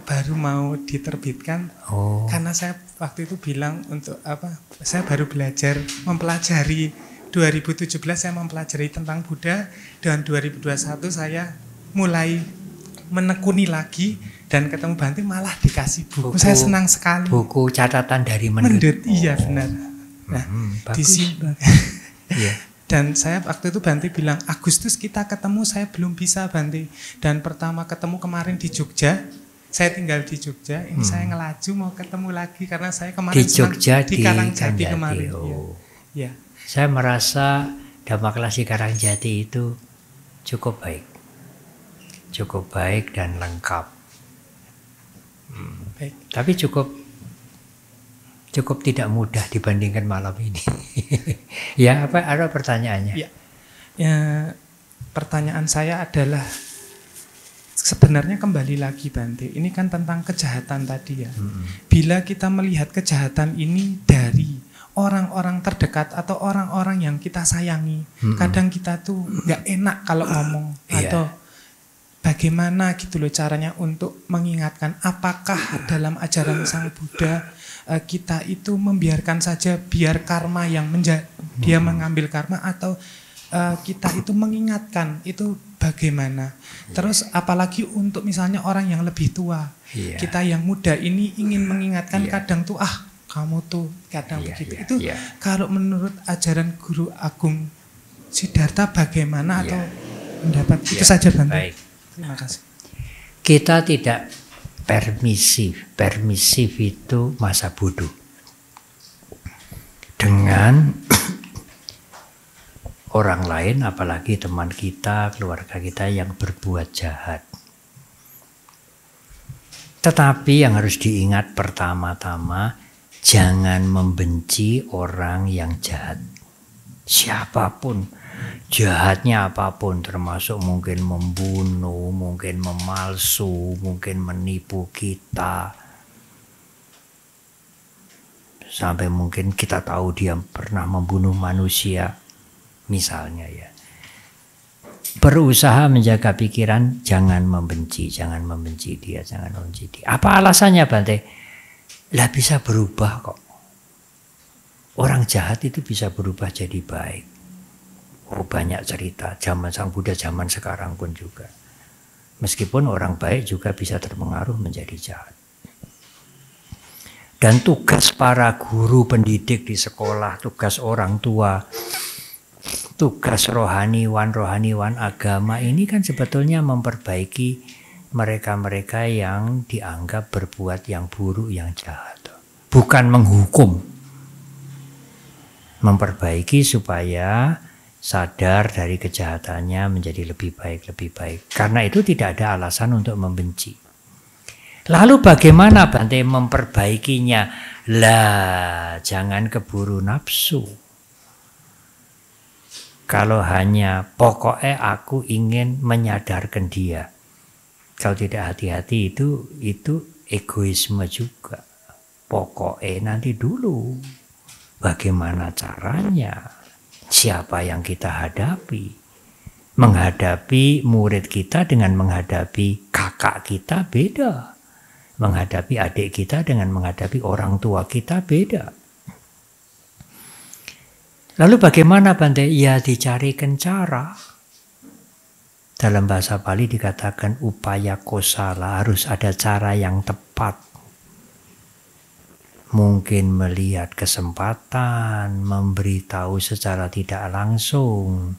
S3: baru mau diterbitkan. Karena saya waktu itu bilang untuk saya baru mempelajari 2017 saya mempelajari tentang Buddha, dan 2021 saya mulai menekuni lagi dan ketemu Bante malah dikasih buku. Saya senang sekali.
S1: Buku catatan dari Mendut.
S3: Iya benar. Nah, di sini.
S1: Iya.
S3: Dan saya waktu itu Bante bilang, Agustus kita ketemu, saya belum bisa Bante. Dan pertama ketemu kemarin di Jogja. Saya tinggal di Jogja, ini saya ngelaju mau ketemu lagi karena saya kemarin
S1: di Jogja
S3: di Karangjati kemarin. Ya.
S1: Saya merasa Dhamma Kelas di Karangjati itu cukup baik dan lengkap.
S3: Baik.
S1: Tapi cukup tidak mudah dibandingkan malam ini. Ya, apa ada pertanyaannya?
S3: Ya, pertanyaan saya adalah sebenarnya kembali lagi Bante, ini kan tentang kejahatan tadi ya. Bila kita melihat kejahatan ini dari orang-orang terdekat atau orang-orang yang kita sayangi, kadang kita tuh nggak enak kalau ngomong atau bagaimana gitu loh caranya untuk mengingatkan. Apakah dalam ajaran Sang Buddha kita itu membiarkan saja biar karma yang dia mengambil karma, atau kita itu mengingatkan itu bagaimana? Terus apalagi untuk misalnya orang yang lebih tua, kita yang muda ini ingin mengingatkan kadang tuh kamu tuh kadang begitu. Itu kalau menurut ajaran Guru Agung Siddhartha bagaimana atau pendapat itu saja Bante.
S1: Baik.
S3: Terima kasih.
S1: Kita tidak permisif itu masa bodoh. Dengan orang lain, apalagi teman kita, keluarga kita yang berbuat jahat. Tetapi yang harus diingat pertama-tama, jangan membenci orang yang jahat. Siapapun, jahatnya apapun, termasuk mungkin membunuh, mungkin memalsu, mungkin menipu kita. Sampai mungkin kita tahu dia pernah membunuh manusia, misalnya ya. Berusaha menjaga pikiran, jangan membenci dia, jangan membenci dia. Apa alasannya Bante? Lah bisa berubah kok. Orang jahat itu bisa berubah jadi baik. Oh, banyak cerita zaman Sang Buddha, zaman sekarang pun juga. Meskipun orang baik juga bisa terpengaruh menjadi jahat. Dan tugas para guru pendidik di sekolah, tugas orang tua, tugas rohaniwan agama ini kan sebetulnya memperbaiki mereka-mereka yang dianggap berbuat yang buruk, yang jahat. Bukan menghukum. Memperbaiki supaya sadar dari kejahatannya menjadi lebih baik, lebih baik. Karena itu tidak ada alasan untuk membenci. Lalu bagaimana Bante memperbaikinya? Lah, jangan keburu nafsu. Kalau hanya pokoknya aku ingin menyadarkan dia. Kalau tidak hati-hati itu egoisme juga. Pokoknya nanti dulu. Bagaimana caranya? Siapa yang kita hadapi? Menghadapi murid kita dengan menghadapi kakak kita beda. Menghadapi adik kita dengan menghadapi orang tua kita beda. Lalu bagaimana Bante? Ya dicarikan cara. Dalam bahasa Bali dikatakan upaya kosala, harus ada cara yang tepat. Mungkin melihat kesempatan, memberitahu secara tidak langsung,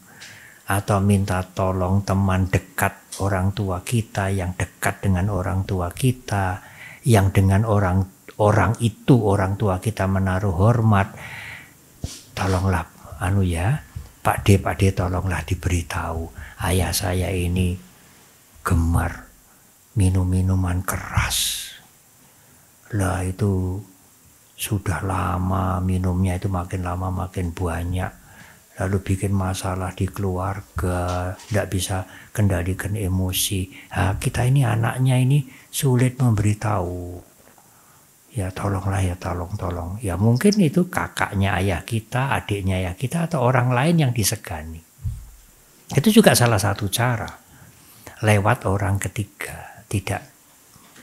S1: atau minta tolong teman dekat orang tua kita, yang dekat dengan orang tua kita, yang dengan orang itu orang tua kita menaruh hormat. Tolonglah Pak D, tolonglah diberitahu, ayah saya ini gemar minum minuman keras. Lah itu sudah lama minumnya, itu makin lama makin banyak, lalu bikin masalah di keluarga, tidak bisa kendalikan emosi. Nah, kita ini anaknya ini sulit memberitahu. Ya tolonglah ya, tolong. Ya mungkin itu kakaknya ayah kita, adiknya ayah kita, atau orang lain yang disegani. Itu juga salah satu cara. Lewat orang ketiga, tidak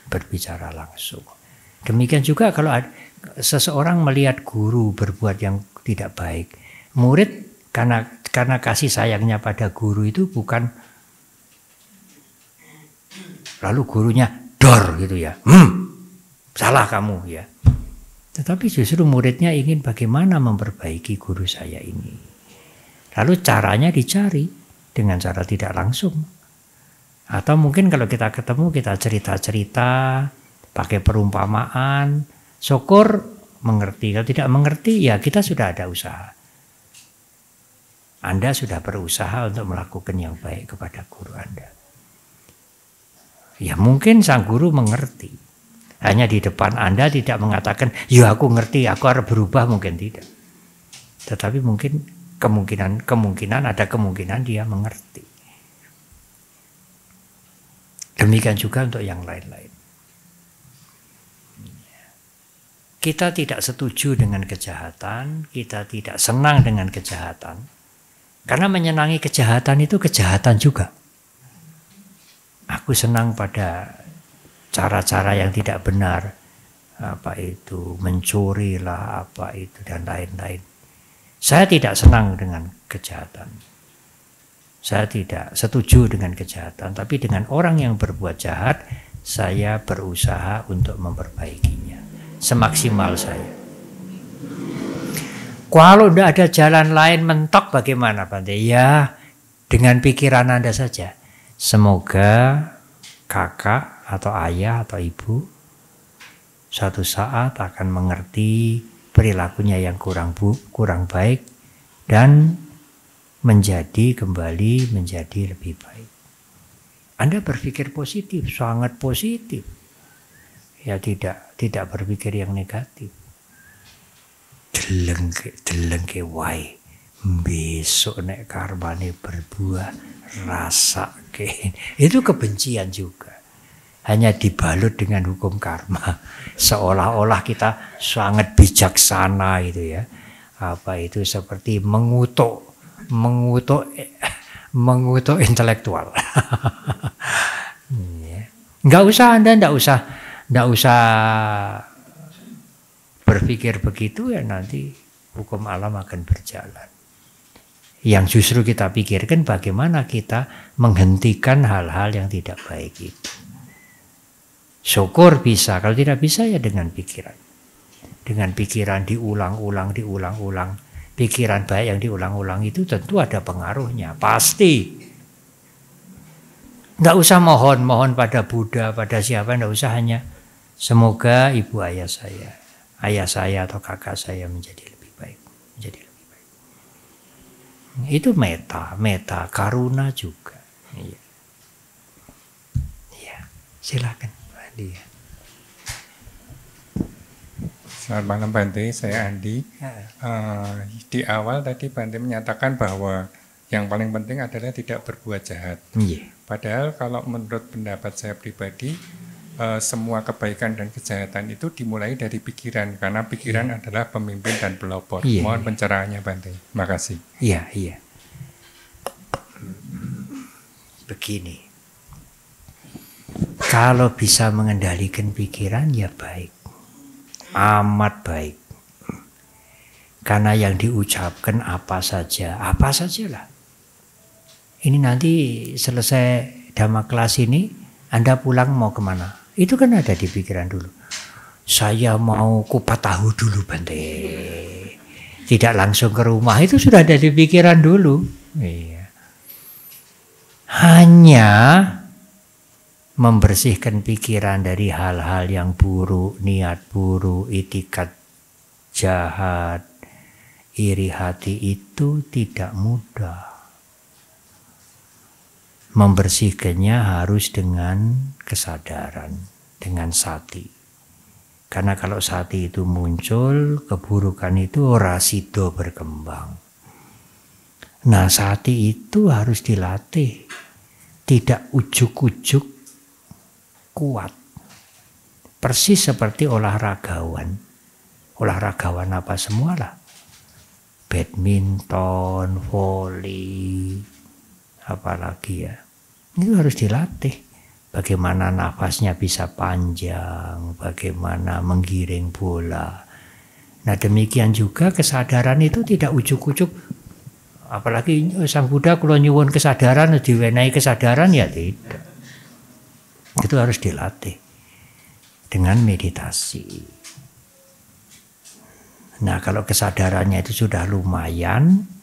S1: berbicara langsung. Demikian juga kalau seseorang melihat guru berbuat yang tidak baik, murid karena kasih sayangnya pada guru itu bukan lalu gurunya dor gitu ya, salah kamu ya. Tetapi justru muridnya ingin bagaimana memperbaiki guru saya ini. Lalu caranya dicari dengan cara tidak langsung. Atau mungkin kalau kita ketemu kita cerita-cerita, pakai perumpamaan, syukur mengerti. Kalau tidak mengerti ya kita sudah ada usaha. Anda sudah berusaha untuk melakukan yang baik kepada guru Anda. Ya mungkin sang guru mengerti. Hanya di depan Anda tidak mengatakan, ya aku ngerti, aku harus berubah, mungkin tidak. Tetapi mungkin kemungkinan ada kemungkinan dia mengerti. Demikian juga untuk yang lain-lain. Kita tidak setuju dengan kejahatan, kita tidak senang dengan kejahatan. Karena menyenangi kejahatan itu kejahatan juga. Aku senang pada cara-cara yang tidak benar, apa itu mencuri lah, apa itu dan lain-lain. Saya tidak senang dengan kejahatan. Saya tidak setuju dengan kejahatan, tapi dengan orang yang berbuat jahat, saya berusaha untuk memperbaikinya semaksimal saya. Kalau tidak ada jalan lain mentok bagaimana Bante? Ya dengan pikiran Anda saja. Semoga kakak atau ayah atau ibu suatu saat akan mengerti perilakunya yang kurang baik dan kembali menjadi lebih baik. Anda berpikir positif, sangat positif. Ya tidak berpikir yang negatif. Delengke wae. Besok nek karmane berbuah rasake. Itu kebencian juga. Hanya dibalut dengan hukum karma. Seolah-olah kita sangat bijaksana itu ya. Apa itu seperti mengutuk intelektual. Nggak usah Anda nggak usah berpikir begitu ya, nanti hukum alam akan berjalan. Yang justru kita pikirkan bagaimana kita menghentikan hal-hal yang tidak baik itu. Syukur bisa, kalau tidak bisa ya dengan pikiran. Dengan pikiran diulang-ulang. Pikiran baik yang diulang-ulang itu tentu ada pengaruhnya, pasti. Nggak usah mohon pada Buddha, pada siapa, nggak usah, hanya semoga ibu ayah saya atau kakak saya menjadi lebih baik. Itu meta, karuna juga. Iya. Silakan, Pak Andi.
S4: Selamat malam Bante, saya Andi. Di awal tadi Bante menyatakan bahwa yang paling penting adalah tidak berbuat jahat. Padahal kalau menurut pendapat saya pribadi, semua kebaikan dan kejahatan itu dimulai dari pikiran, karena pikiran adalah pemimpin dan pelopor. Mohon pencerahannya Bante. Terima kasih.
S1: Iya. Begini, kalau bisa mengendalikan pikiran ya baik, amat baik. Karena yang diucapkan apa sajalah. Ini nanti selesai Dhamma kelas ini, Anda pulang mau kemana? Itu kan ada di pikiran dulu. Saya mau kupat tahu dulu Bante. Tidak langsung ke rumah, itu sudah ada di pikiran dulu. Iya. Hanya membersihkan pikiran dari hal-hal yang buruk, niat buruk, itikat jahat, iri hati itu tidak mudah. Membersihkannya harus dengan kesadaran, dengan sati. Karena kalau sati itu muncul, keburukan itu rasido berkembang. Nah, sati itu harus dilatih, tidak ujuk-ujuk kuat. Persis seperti olahragawan. Olahragawan apa semualah. Badminton, voli, apalagi ya. Itu harus dilatih. Bagaimana nafasnya bisa panjang, bagaimana menggiring bola. Nah, demikian juga kesadaran itu tidak ujuk-ujuk. Apalagi Sang Buddha kalau nyuwun kesadaran, diwenehi kesadaran ya tidak. Itu harus dilatih dengan meditasi. Nah, kalau kesadarannya itu sudah lumayan,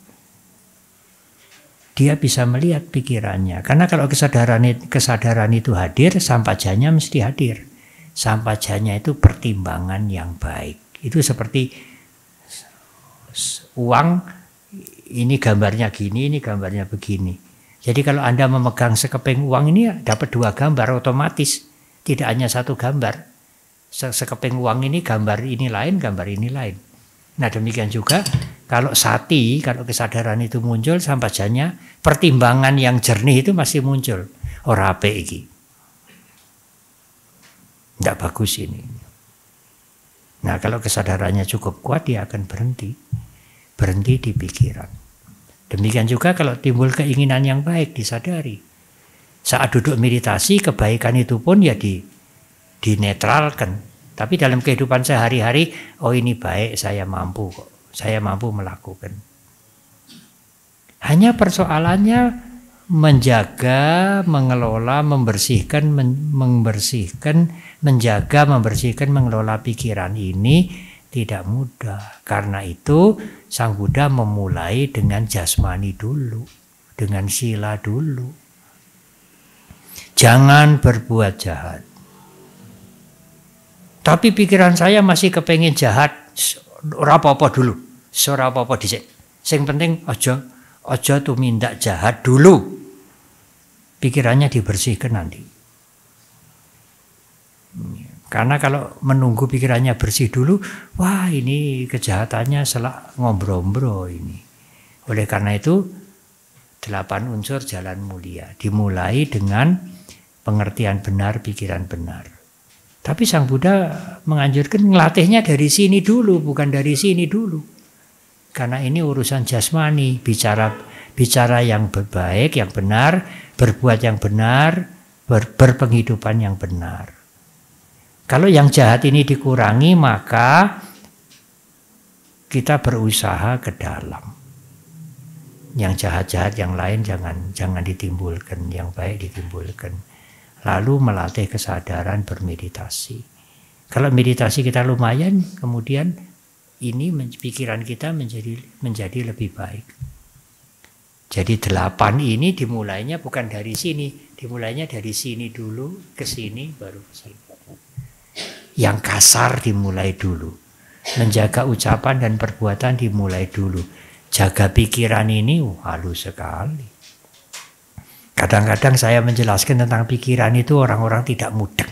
S1: dia bisa melihat pikirannya. Karena kalau kesadaran itu hadir, sampajanya mesti hadir. Sampajanya itu pertimbangan yang baik. Itu seperti uang. Ini gambarnya gini, ini gambarnya begini. Jadi kalau Anda memegang sekeping uang ini dapat dua gambar otomatis. Tidak hanya satu gambar. Sekeping uang ini gambar ini lain, gambar ini lain. Nah, demikian juga kalau sati, kalau kesadaran itu muncul, sampajanya pertimbangan yang jernih itu masih muncul. Ora apik iki. Tidak bagus ini. Nah, kalau kesadarannya cukup kuat, dia akan berhenti di pikiran. Demikian juga kalau timbul keinginan yang baik, disadari. Saat duduk meditasi, kebaikan itu pun ya dinetralkan. Tapi dalam kehidupan sehari-hari, oh ini baik, saya mampu kok. Saya mampu melakukan. Hanya persoalannya menjaga, mengelola, membersihkan, mengelola pikiran ini tidak mudah. Karena itu Sang Buddha memulai dengan jasmani dulu, dengan sila dulu. Jangan berbuat jahat. Tapi pikiran saya masih kepengen jahat, ora apa-apa dulu. Ora apa-apa dhisik. Sing penting aja tumindak jahat dulu. Pikirannya dibersihkan nanti. Karena kalau menunggu pikirannya bersih dulu, wah ini kejahatannya selak ngombro-ombro ini. Oleh karena itu, 8 unsur jalan mulia. Dimulai dengan pengertian benar, pikiran benar. Tapi Sang Buddha menganjurkan ngelatihnya dari sini dulu, bukan dari sini dulu. Karena ini urusan jasmani, bicara yang baik, yang benar, berbuat yang benar, berpenghidupan yang benar. Kalau yang jahat ini dikurangi, maka kita berusaha ke dalam. Yang jahat-jahat yang lain jangan ditimbulkan, yang baik ditimbulkan. Lalu melatih kesadaran bermeditasi. Kalau meditasi kita lumayan, kemudian ini pikiran kita menjadi lebih baik. Jadi 8 ini dimulainya bukan dari sini, dimulainya dari sini dulu ke sini baru selesai. Yang kasar dimulai dulu. Menjaga ucapan dan perbuatan dimulai dulu. Jaga pikiran ini halus sekali. Kadang-kadang saya menjelaskan tentang pikiran itu orang-orang tidak mudeng.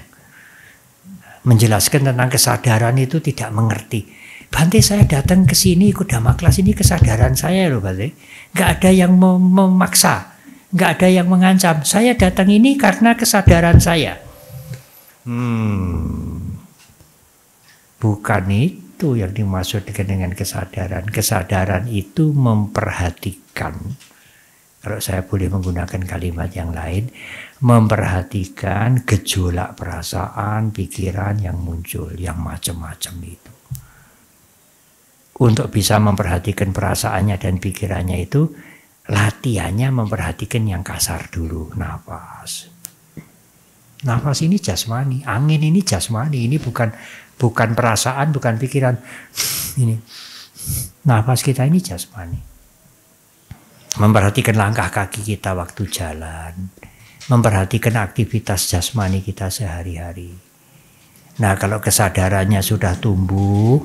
S1: Menjelaskan tentang kesadaran itu tidak mengerti. Bante, saya datang ke sini ikut Dhamma kelas ini kesadaran saya loh Bante. Nggak ada yang memaksa, nggak ada yang mengancam. Saya datang ini karena kesadaran saya. Bukan itu yang dimaksud dengan kesadaran. Kesadaran itu memperhatikan. Kalau saya boleh menggunakan kalimat yang lain, memperhatikan gejolak perasaan, pikiran yang muncul, yang macam-macam itu. Untuk bisa memperhatikan perasaannya dan pikirannya itu, latihannya memperhatikan yang kasar dulu, nafas. Nafas ini jasmani, angin ini jasmani, ini bukan perasaan, bukan pikiran. Ini nafas kita ini jasmani. Memperhatikan langkah kaki kita waktu jalan, memperhatikan aktivitas jasmani kita sehari-hari. Nah, kalau kesadarannya sudah tumbuh,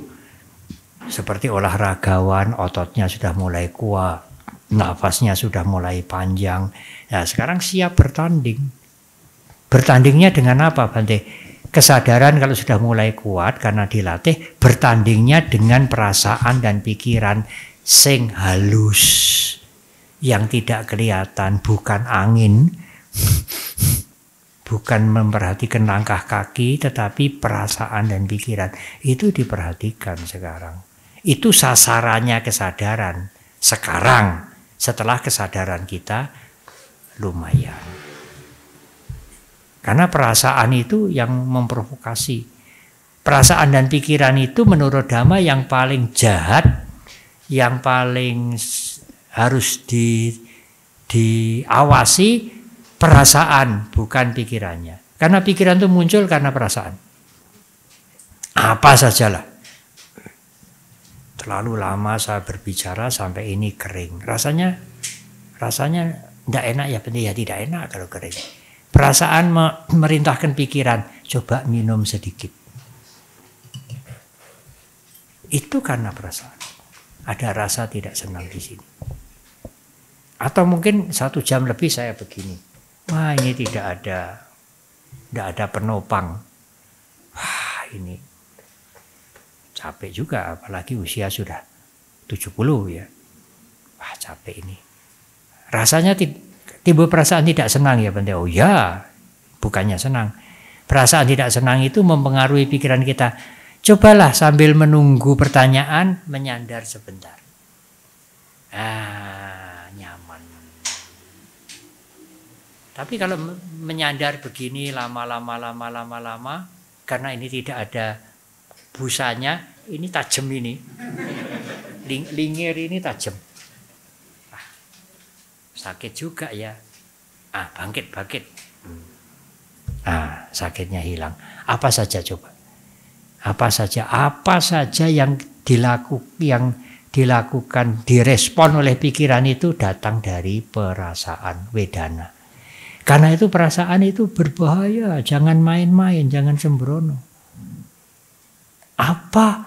S1: seperti olahragawan, ototnya sudah mulai kuat, nafasnya sudah mulai panjang. Nah, sekarang siap bertanding. Bertandingnya dengan apa, Bante? Kesadaran kalau sudah mulai kuat karena dilatih, bertandingnya dengan perasaan dan pikiran sing halus, yang tidak kelihatan, bukan angin, bukan memperhatikan langkah kaki, tetapi perasaan dan pikiran. Itu diperhatikan sekarang. Itu sasarannya kesadaran. Sekarang, setelah kesadaran kita lumayan. Karena perasaan itu yang memprovokasi. Perasaan dan pikiran itu menurut Dhamma yang paling jahat, yang paling harus diawasi perasaan, bukan pikirannya. Karena pikiran itu muncul karena perasaan. Apa sajalah. Terlalu lama saya berbicara sampai ini kering. Rasanya tidak enak ya, penting ya tidak enak kalau kering. Perasaan merintahkan pikiran, coba minum sedikit. Itu karena perasaan. Ada rasa tidak senang di sini. Atau mungkin 1 jam lebih saya begini. Wah, ini tidak ada penopang. Wah, ini capek juga, apalagi usia sudah 70 ya. Wah, capek ini. Rasanya timbul perasaan tidak senang ya Bante. Oh ya, bukannya senang. Perasaan tidak senang itu mempengaruhi pikiran kita. Cobalah sambil menunggu pertanyaan, menyandar sebentar. Nyaman. Tapi kalau menyandar begini lama-lama, karena ini tidak ada busanya, ini tajam ini. Lingir ini tajam. Sakit juga ya. Bangkit. Sakitnya hilang. Apa saja coba? Apa saja yang dilakukan, direspon oleh pikiran itu datang dari perasaan wedana. Karena itu perasaan itu berbahaya, jangan main-main, jangan sembrono. Apa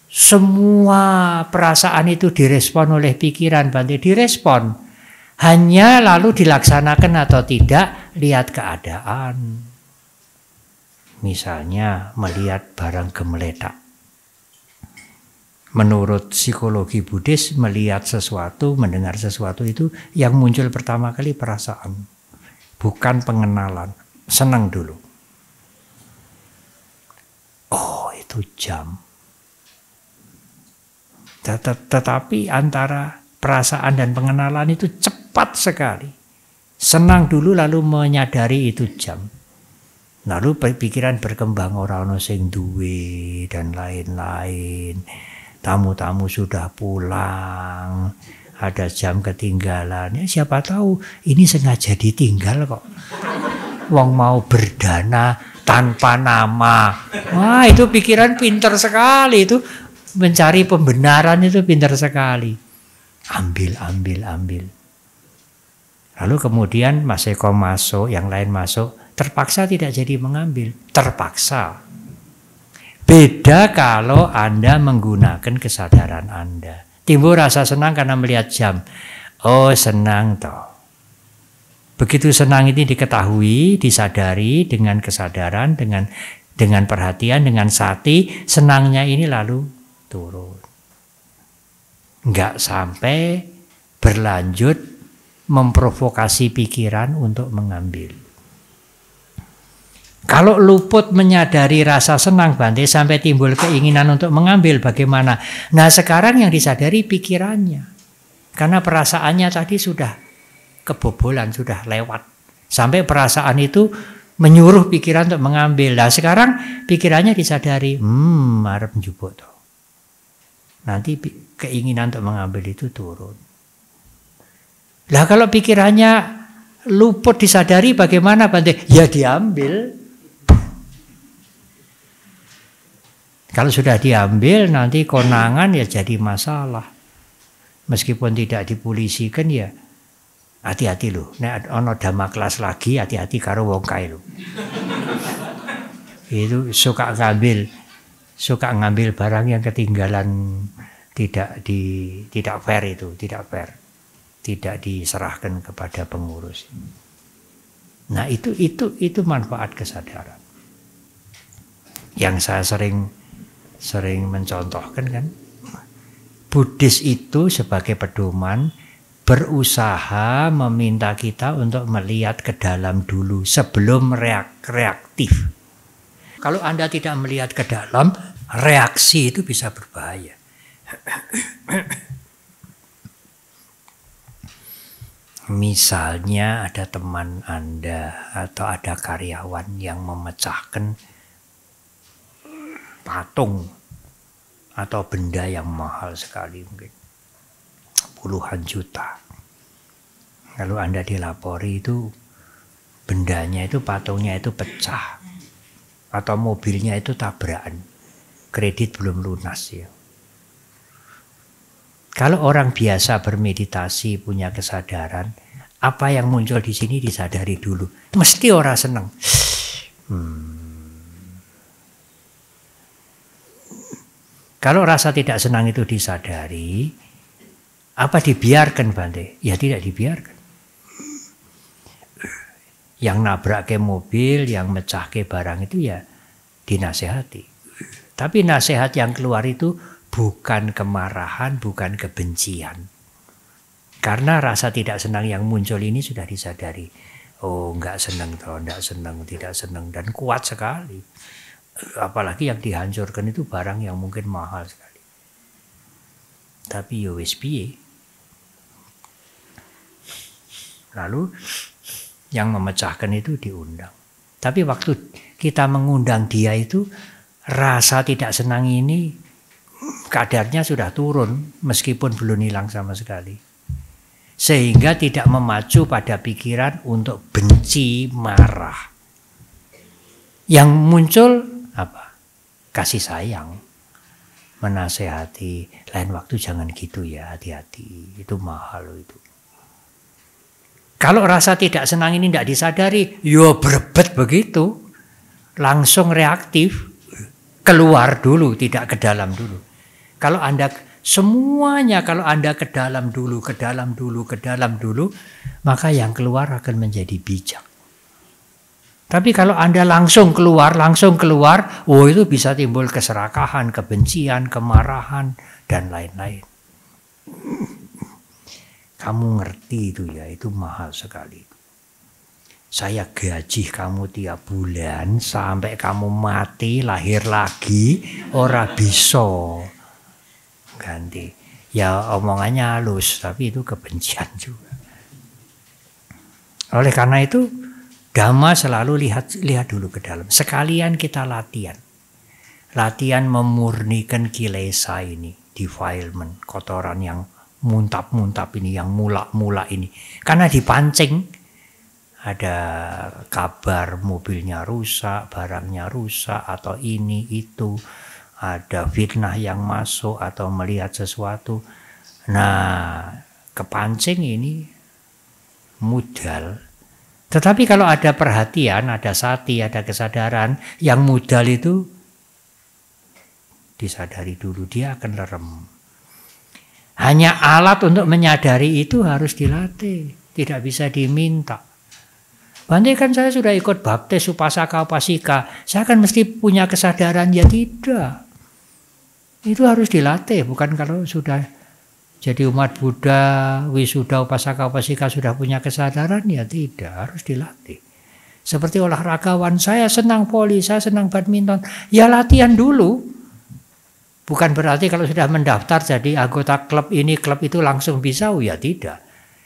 S1: semua perasaan itu direspon oleh pikiran, Bante? Direspon. Hanya lalu dilaksanakan atau tidak, lihat keadaan. Misalnya melihat barang gemeletak. Menurut psikologi Buddhis, melihat sesuatu, mendengar sesuatu itu yang muncul pertama kali perasaan. Bukan pengenalan. Senang dulu. Oh, itu jam. Tetapi antara perasaan dan pengenalan itu cepat sekali. Senang dulu lalu menyadari itu jam. Lalu pikiran berkembang, orang ono sing duwe dan lain-lain. Tamu-tamu sudah pulang. ada jam ketinggalan. Ya, siapa tahu ini sengaja ditinggal kok. Wong mau berdana tanpa nama. Wah, itu pikiran pinter sekali itu. Mencari pembenaran itu pinter sekali. Ambil. Lalu kemudian Mas Eko masuk, yang lain masuk. Terpaksa tidak jadi mengambil. Terpaksa. Beda kalau Anda menggunakan kesadaran Anda. Timbul rasa senang karena melihat jam. Oh, senang toh. Begitu senang ini diketahui, disadari dengan kesadaran, dengan perhatian, dengan sati, senangnya ini lalu turun. Enggak sampai berlanjut memprovokasi pikiran untuk mengambil. Kalau luput menyadari rasa senang Bante sampai timbul keinginan untuk mengambil, bagaimana? Nah, sekarang yang disadari pikirannya. Karena perasaannya tadi sudah kebobolan, sudah lewat. Sampai perasaan itu menyuruh pikiran untuk mengambil. Nah, sekarang pikirannya disadari, arep njupuk toh. Nanti keinginan untuk mengambil itu turun. Lah kalau pikirannya luput disadari bagaimana Bante? Ya diambil. Kalau sudah diambil nanti konangan ya jadi masalah. Meskipun tidak dipolisikan ya hati-hati loh. Nek ono dhamma kelas lagi hati-hati karo wong kae lho. Itu suka ngambil barang yang ketinggalan, tidak fair itu, tidak fair. Tidak diserahkan kepada pengurus. Nah, itu manfaat kesadaran. Yang saya sering mencontohkan kan, Buddhis itu sebagai pedoman berusaha meminta kita untuk melihat ke dalam dulu sebelum reaktif. Kalau Anda tidak melihat ke dalam, reaksi itu bisa berbahaya. Misalnya ada teman Anda atau ada karyawan yang memecahkan patung atau benda yang mahal sekali, mungkin puluhan juta. Lalu Anda dilapori itu bendanya itu, patungnya itu pecah atau mobilnya itu tabrakan, kredit belum lunas ya. Kalau orang biasa bermeditasi punya kesadaran, apa yang muncul di sini disadari dulu. Mesti orang senang. Kalau rasa tidak senang itu disadari, apa dibiarkan Bante? Ya tidak dibiarkan. Yang nabrak ke mobil, yang mecah ke barang itu ya dinasehati. Tapi nasihat yang keluar itu bukan kemarahan, bukan kebencian. Karena rasa tidak senang yang muncul ini sudah disadari. Oh, enggak senang toh, enggak senang, tidak senang, dan kuat sekali. Apalagi yang dihancurkan itu barang yang mungkin mahal sekali. Tapi ya wis piye. Lalu yang memecahkan itu diundang. Tapi waktu kita mengundang dia itu, rasa tidak senang ini kadarnya sudah turun meskipun belum hilang sama sekali. Sehingga tidak memacu pada pikiran untuk benci, marah. Yang muncul apa? Kasih sayang. Menasehati, lain waktu jangan gitu ya, hati-hati. Itu mahal loh itu. Kalau rasa tidak senang ini tidak disadari, yo berebet begitu. Langsung reaktif. Keluar dulu, tidak ke dalam dulu. Kalau Anda semuanya, kalau Anda ke dalam dulu, maka yang keluar akan menjadi bijak. Tapi kalau Anda langsung keluar, oh itu bisa timbul keserakahan, kebencian, kemarahan, dan lain-lain. Kamu ngerti itu ya, itu mahal sekali. Saya gaji kamu tiap bulan sampai kamu mati, lahir lagi, ora bisa ganti. Ya omongannya halus, tapi itu kebencian juga. Oleh karena itu, Dhamma selalu lihat dulu ke dalam. Sekalian kita latihan. Latihan memurnikan kilesa ini, defilement, kotoran yang muntap-muntap ini, yang mula-mula ini. Karena dipancing, ada kabar mobilnya rusak, barangnya rusak, atau ini, itu. Ada fitnah yang masuk atau melihat sesuatu. Nah, kepancing ini mudal. Tetapi kalau ada perhatian, ada sati, ada kesadaran, yang mudal itu disadari dulu, dia akan lerem. Hanya alat untuk menyadari itu harus dilatih, tidak bisa diminta. Bante kan saya sudah ikut baptis, upasaka, upasika, saya kan mesti punya kesadaran, ya tidak. Itu harus dilatih, bukan kalau sudah jadi umat Buddha, wisuda, upasaka, upasika sudah punya kesadaran, ya tidak, harus dilatih. Seperti olahragawan, saya senang voli, saya senang badminton, ya latihan dulu. Bukan berarti kalau sudah mendaftar jadi anggota klub ini, klub itu langsung bisa, ya tidak.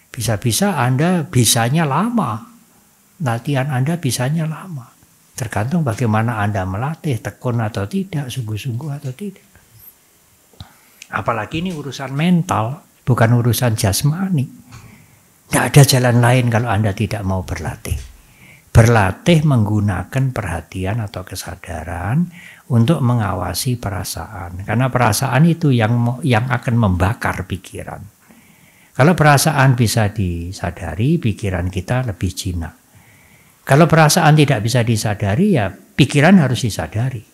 S1: Bisa-bisa Anda bisanya lama, latihan Anda bisanya lama. Tergantung bagaimana Anda melatih, tekun atau tidak, sungguh-sungguh atau tidak. Apalagi ini urusan mental, bukan urusan jasmani. Tidak ada jalan lain kalau Anda tidak mau berlatih. Berlatih menggunakan perhatian atau kesadaran untuk mengawasi perasaan. Karena perasaan itu yang akan membakar pikiran. Kalau perasaan bisa disadari, pikiran kita lebih jinak. Kalau perasaan tidak bisa disadari, ya pikiran harus disadari.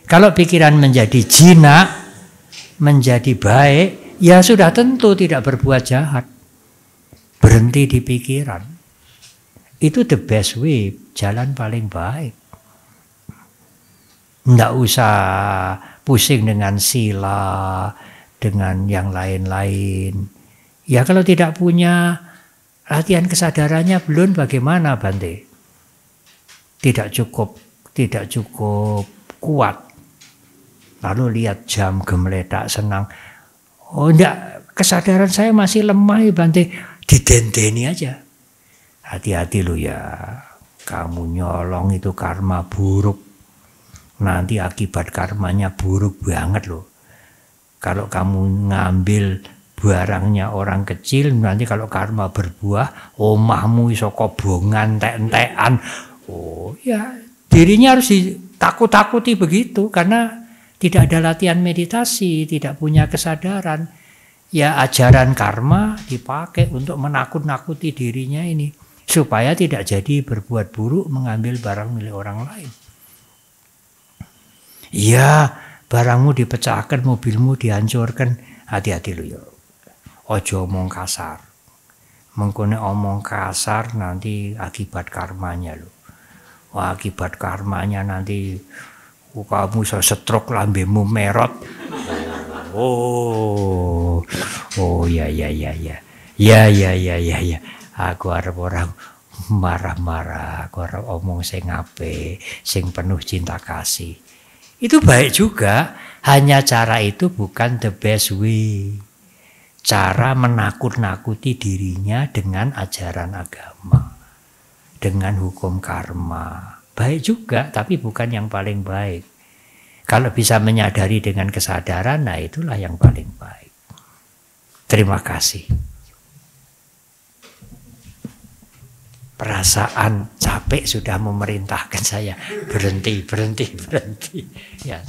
S1: Kalau pikiran menjadi jinak, menjadi baik, ya sudah tentu tidak berbuat jahat. Berhenti di pikiran. Itu the best way, jalan paling baik. Tidak usah pusing dengan sila, dengan yang lain-lain. Ya kalau tidak punya latihan kesadarannya belum, bagaimana Bante? Tidak cukup kuat. Lalu lihat jam gemeletak senang. Oh enggak, kesadaran saya masih lemah ya Bante. Didendeni aja. Hati-hati lo ya. Kamu nyolong itu karma buruk. Nanti akibat karmanya buruk banget loh. Kalau kamu ngambil barangnya orang kecil, nanti kalau karma berbuah, omahmu iso kobongan, entek-entekan. Oh ya, dirinya harus ditakut-takuti begitu, karena tidak ada latihan meditasi, tidak punya kesadaran. Ya ajaran karma dipakai untuk menakut-nakuti dirinya ini. Supaya tidak jadi berbuat buruk mengambil barang milik orang lain. Ya barangmu dipecahkan, mobilmu dihancurkan. Hati-hati lu ya. Ojo omong kasar. Mengkone omong kasar nanti akibat karmanya lu. Wah akibat karmanya nanti kamu bisa stroke, lambemu merot. Oh ya. Aku arep orang marah-marah, aku arep omong sing apik, sing penuh cinta kasih. Itu baik juga, hanya cara itu bukan the best way. Cara menakut-nakuti dirinya dengan ajaran agama, dengan hukum karma. Baik juga, tapi bukan yang paling baik. Kalau bisa menyadari dengan kesadaran, nah itulah yang paling baik. Terima kasih. Perasaan capek sudah memerintahkan saya berhenti. Ya.